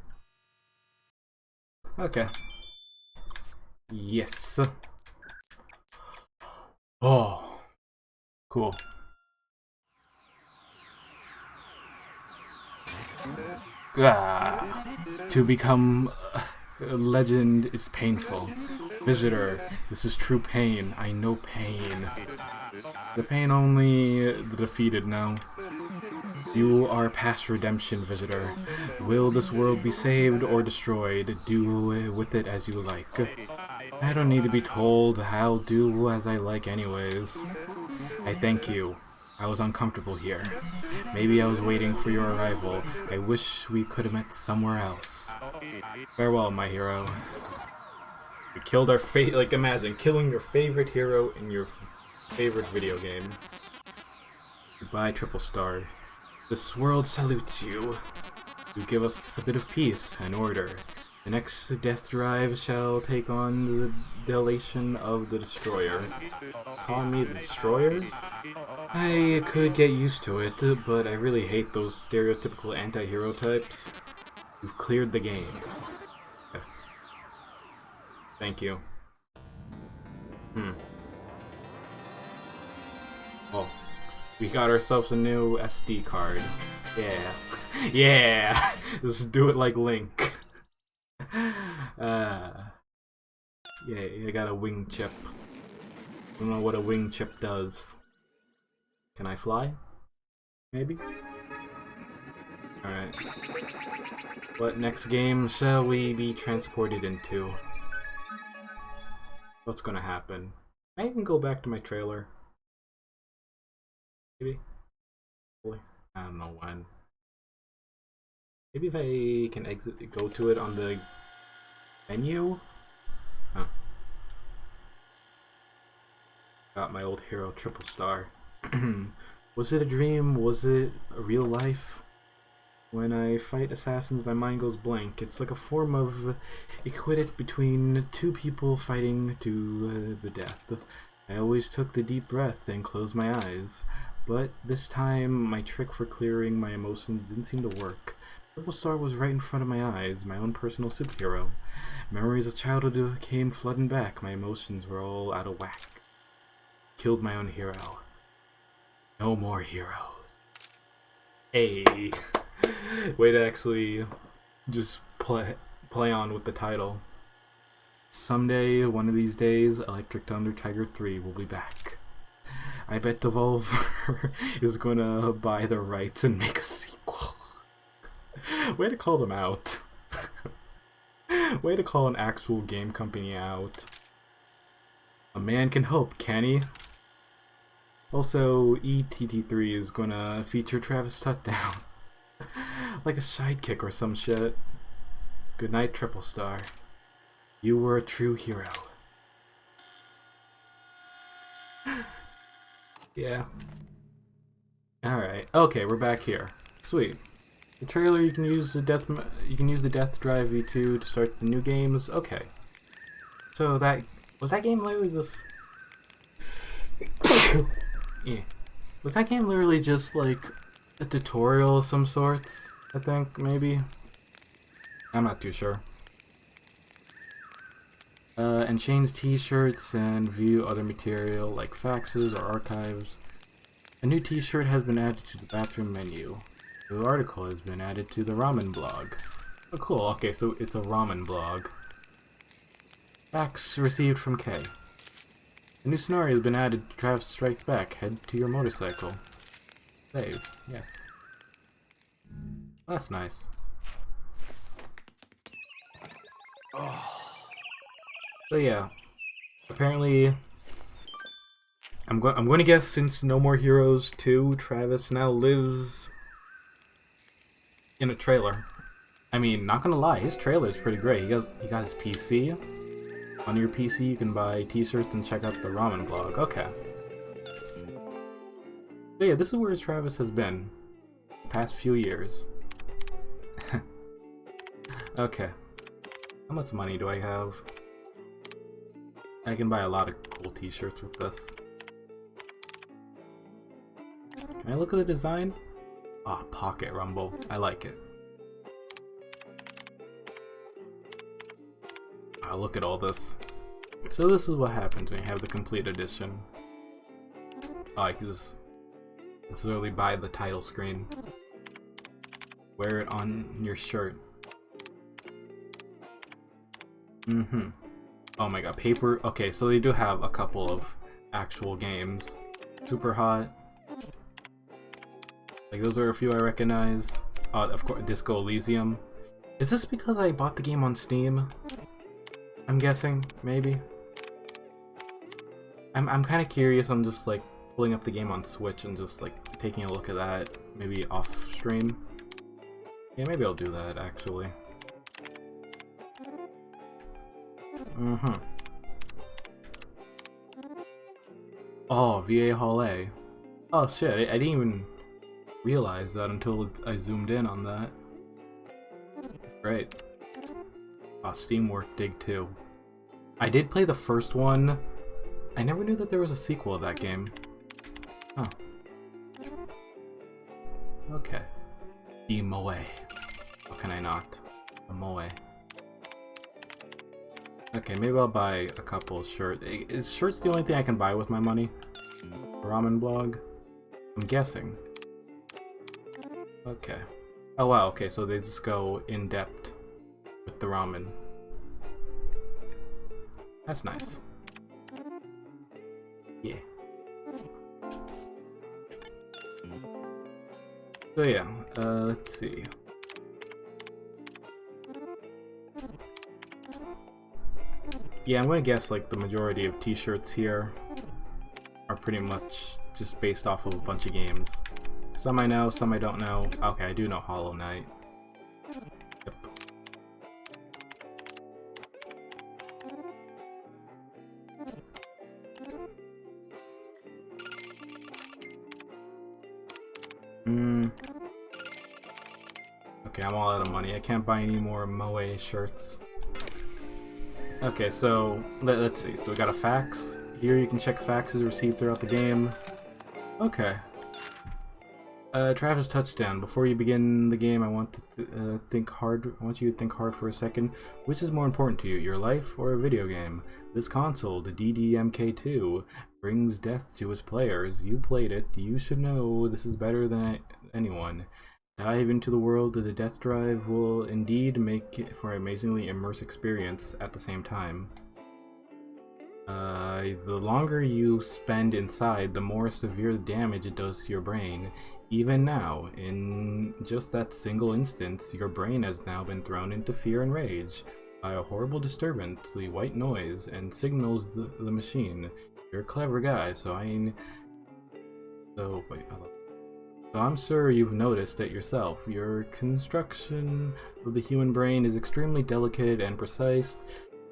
Okay. Yes. Oh. Cool. To become a legend is painful. Visitor, this is true pain. I know pain. The pain only the defeated know. You are past redemption, visitor. Will this world be saved or destroyed? Do with it as you like. I don't need to be told. I'll do as I like anyways. I thank you. I was uncomfortable here. Maybe I was waiting for your arrival. I wish we could have met somewhere else. Farewell, my hero. We killed our like imagine, killing your favorite hero in your favorite video game. Goodbye, Triple Star. This world salutes you. You give us a bit of peace and order. The next death drive shall take on the delation of the Destroyer. Calling me the Destroyer? I could get used to it, but I really hate those stereotypical anti-hero types. You've cleared the game. Okay. Thank you. Oh. We got ourselves a new SD card. Yeah. Yeah! Let's do it like Link. Yeah, I got a wing chip. I don't know what a wing chip does. Can I fly? Maybe? Alright. What next game shall we be transported into? What's gonna happen? I even go back to my trailer. Maybe. I don't know when. Maybe if I can go to it on the menu? Huh. Got my old hero triple star. Was it a dream? Was it a real life? When I fight assassins, my mind goes blank. It's like a form of equidit between two people fighting to the death. I always took the deep breath and closed my eyes. But this time, my trick for clearing my emotions didn't seem to work. Triple Star was right in front of my eyes, my own personal superhero. Memories of childhood came flooding back. My emotions were all out of whack. Killed my own hero. No more heroes. Hey. Way to actually just play on with the title. Someday, one of these days, Electric Thunder Tiger 3 will be back. I bet Devolver is gonna buy the rights and make a sequel. Way to call them out. Way to call an actual game company out. A man can hope, can he? Also, ETT3 is gonna feature Travis Touchdown. Like a sidekick or some shit. Good night, Triple Star. You were a true hero. Yeah. Alright. Okay, we're back here. Sweet. The trailer, you can use the Death Drive V2 to start the new games. Okay. So was that game literally just yeah. Was that game literally just like a tutorial of some sorts? I think maybe. I'm not too sure. And change t-shirts and view other material like faxes or archives. A new t-shirt has been added to the bathroom menu. A new article has been added to the ramen blog. Oh cool, okay, so it's a ramen blog. Fax received from K. A new scenario has been added to Travis Strikes Back. Head to your motorcycle. Save, yes. That's nice. So yeah, apparently, I'm going to guess since No More Heroes 2, Travis now lives in a trailer. I mean, not gonna lie, his trailer is pretty great. He got his PC. On your PC, you can buy t-shirts and check out the ramen blog. Okay. So yeah, this is where Travis has been the past few years. Okay. How much money do I have? I can buy a lot of cool t-shirts with this. Can I look at the design? Ah, oh, Pocket Rumble. I like it. Oh, look at all this. So this is what happens when you have the complete edition. Oh, I can just literally buy the title screen. Wear it on your shirt. Mm-hmm. Oh my god, paper. Okay, so they do have a couple of actual games. Super Hot. Like, those are a few I recognize. Of course, Disco Elysium. Is this because I bought the game on Steam? I'm guessing, maybe. I'm kind of curious. I'm just like pulling up the game on Switch and just like taking a look at that, maybe off stream. Yeah, maybe I'll do that actually. Oh, VA Hall A. Oh shit, I didn't even realize that until I zoomed in on that. That's great. Oh, Steamwork Dig 2. I did play the first one. I never knew that there was a sequel of that game. Huh. Okay. Steam away. How can I not? I'm away. Okay, maybe I'll buy a couple of shirts. Is shirts the only thing I can buy with my money? Ramen blog? I'm guessing. Okay. Oh wow, okay, so they just go in depth with the ramen. That's nice. Yeah. So yeah, let's see. Yeah, I'm gonna guess like the majority of t-shirts here are pretty much just based off of a bunch of games. Some I know, some I don't know. Okay, I do know Hollow Knight. Yep. Okay, I'm all out of money. I can't buy any more Moe shirts. Okay, so let's see. So we got a fax. Here you can check faxes received throughout the game. Okay. Travis touchdown. Before you begin the game, I want to think hard. I want you to think hard for a second. Which is more important to you, your life or a video game? This console, the DDMK2, brings death to its players. You played it. You should know this is better than anyone. Dive into the world of the Death Drive will indeed make it for an amazingly immersive experience at the same time. The longer you spend inside, the more severe damage it does to your brain. Even now, in just that single instance, your brain has now been thrown into fear and rage by a horrible disturbance, the white noise, and signals the machine. You're a clever guy, so I'm sure you've noticed it yourself. Your construction of the human brain is extremely delicate and precise.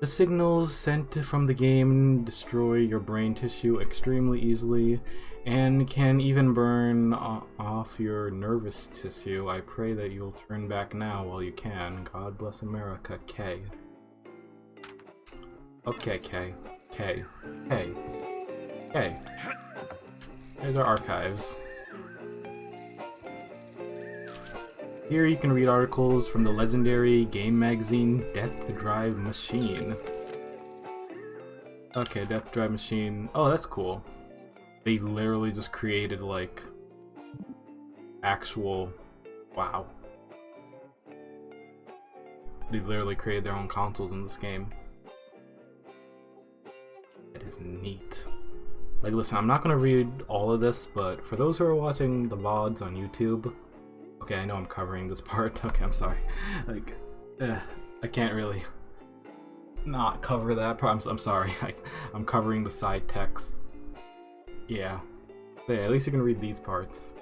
The signals sent from the game destroy your brain tissue extremely easily and can even burn off your nervous tissue. I pray that you'll turn back now while you can. God bless America, K. Okay, K. K. K. K. Here's our archives. Here you can read articles from the legendary game magazine Death Drive Machine. Okay, Death Drive Machine. Oh, that's cool. They literally just created like actual... Wow. They literally created their own consoles in this game. That is neat. Like, listen, I'm not gonna read all of this, but for those who are watching the VODs on YouTube... Okay, I know I'm covering this part. Okay, I'm sorry. Like, I can't really not cover that part. I'm sorry. I'm covering the side text. Yeah. But yeah, at least you can read these parts.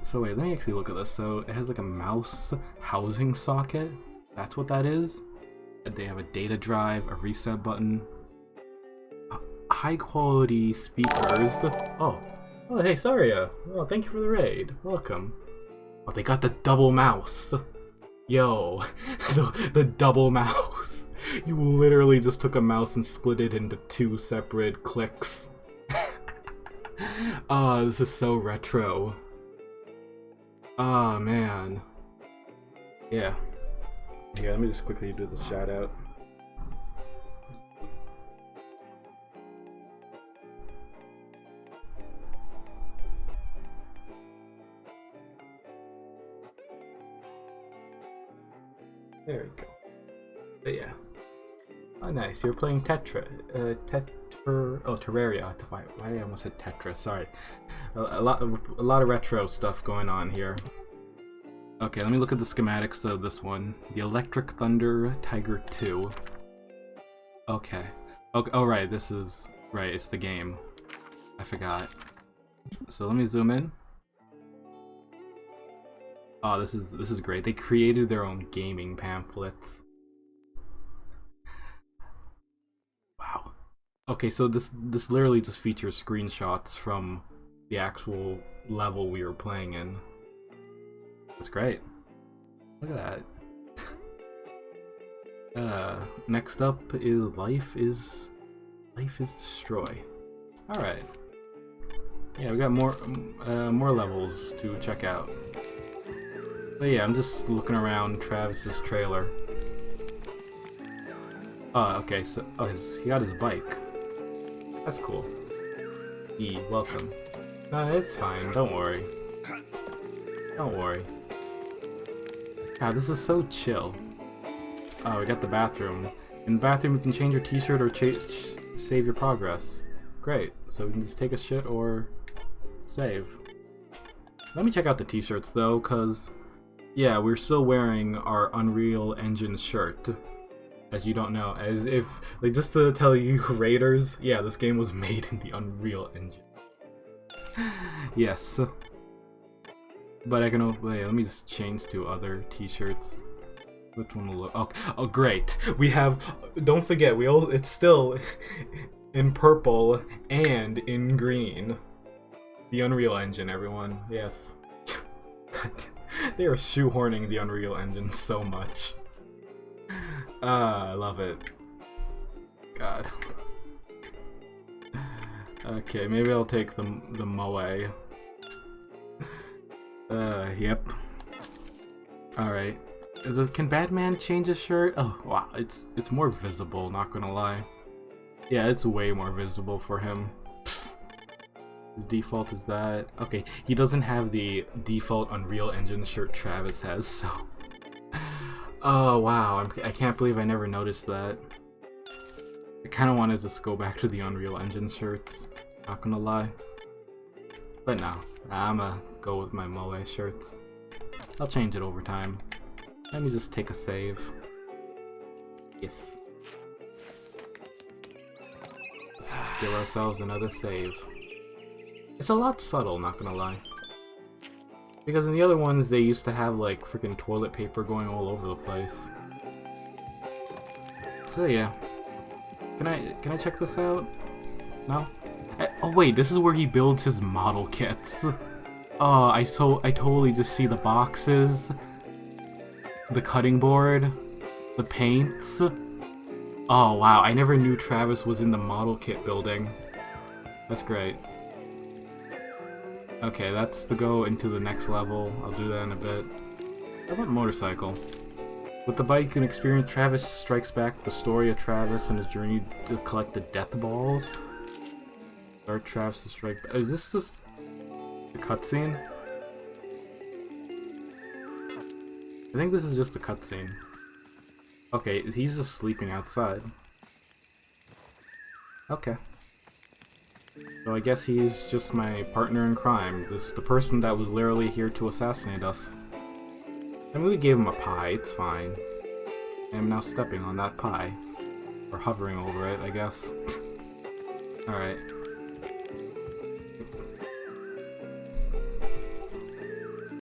So wait, let me actually look at this. So it has like a mouse housing socket. That's what that is. They have a data drive, a reset button, high quality speakers. Oh, hey, Saria. Oh, thank you for the raid. Welcome. Oh, they got the double mouse. Yo, the double mouse. You literally just took a mouse and split it into two separate clicks. Oh, this is so retro. Oh, man. Yeah. Here, let me just quickly do the shout out. There we go. But yeah. Oh, nice. You're playing Terraria. Why did I almost say Tetra? Sorry. A lot of retro stuff going on here. Okay, let me look at the schematics of this one. The Electric Thunder Tiger 2. Okay. Okay. Oh, right. This is right. It's the game. I forgot. So let me zoom in. Oh, this is great. They created their own gaming pamphlets. Wow. Okay, so this literally just features screenshots from the actual level we were playing in. That's great. Look at that. Next up is Life is Destroy. All right. Yeah, we got more levels to check out. But yeah, I'm just looking around Travis's trailer. Oh, okay, so he got his bike. That's cool. Welcome. It's fine, don't worry. Don't worry. God, this is so chill. Oh, we got the bathroom. In the bathroom, you can change your t-shirt or save your progress. Great, so we can just take a shit or save. Let me check out the t-shirts though, cause Yeah, we're still wearing our Unreal Engine shirt. As you don't know, as if, like, just to tell you raiders, yeah, this game was made in the Unreal Engine. Yes. But I can, wait, let me just change to other t-shirts. Which one will look, oh great. We have, don't forget, it's still in purple and in green. The Unreal Engine, everyone, yes. They are shoehorning the Unreal Engine so much. I love it. God. Okay, maybe I'll take the moe. Yep. Alright. Can Batman change his shirt? Oh, wow, it's more visible, not gonna lie. Yeah, it's way more visible for him. His default is that. Okay, he doesn't have the default Unreal Engine shirt Travis has, so... Oh wow, I can't believe I never noticed that. I kind of wanted to just go back to the Unreal Engine shirts, not gonna lie. But no, I'ma go with my moe shirts. I'll change it over time. Let me just take a save. Yes. Let's give ourselves another save. It's a lot subtle, not gonna lie. Because in the other ones, they used to have, like, freaking toilet paper going all over the place. So, yeah. Can I check this out? No? Oh, wait, this is where he builds his model kits. Oh, I totally just see the boxes, the cutting board, the paints. Oh, wow, I never knew Travis was in the model kit building. That's great. Okay, that's to go into the next level. I'll do that in a bit. How about motorcycle? With the bike, you can experience Travis Strikes Back, the story of Travis and his journey to collect the death balls. Start Travis to Strike Back. Is this just a cutscene? I think this is just a cutscene. Okay, he's just sleeping outside. Okay. So I guess he's just my partner in crime. The person that was literally here to assassinate us. I mean, we gave him a pie, it's fine. I am now stepping on that pie. Or hovering over it, I guess. Alright.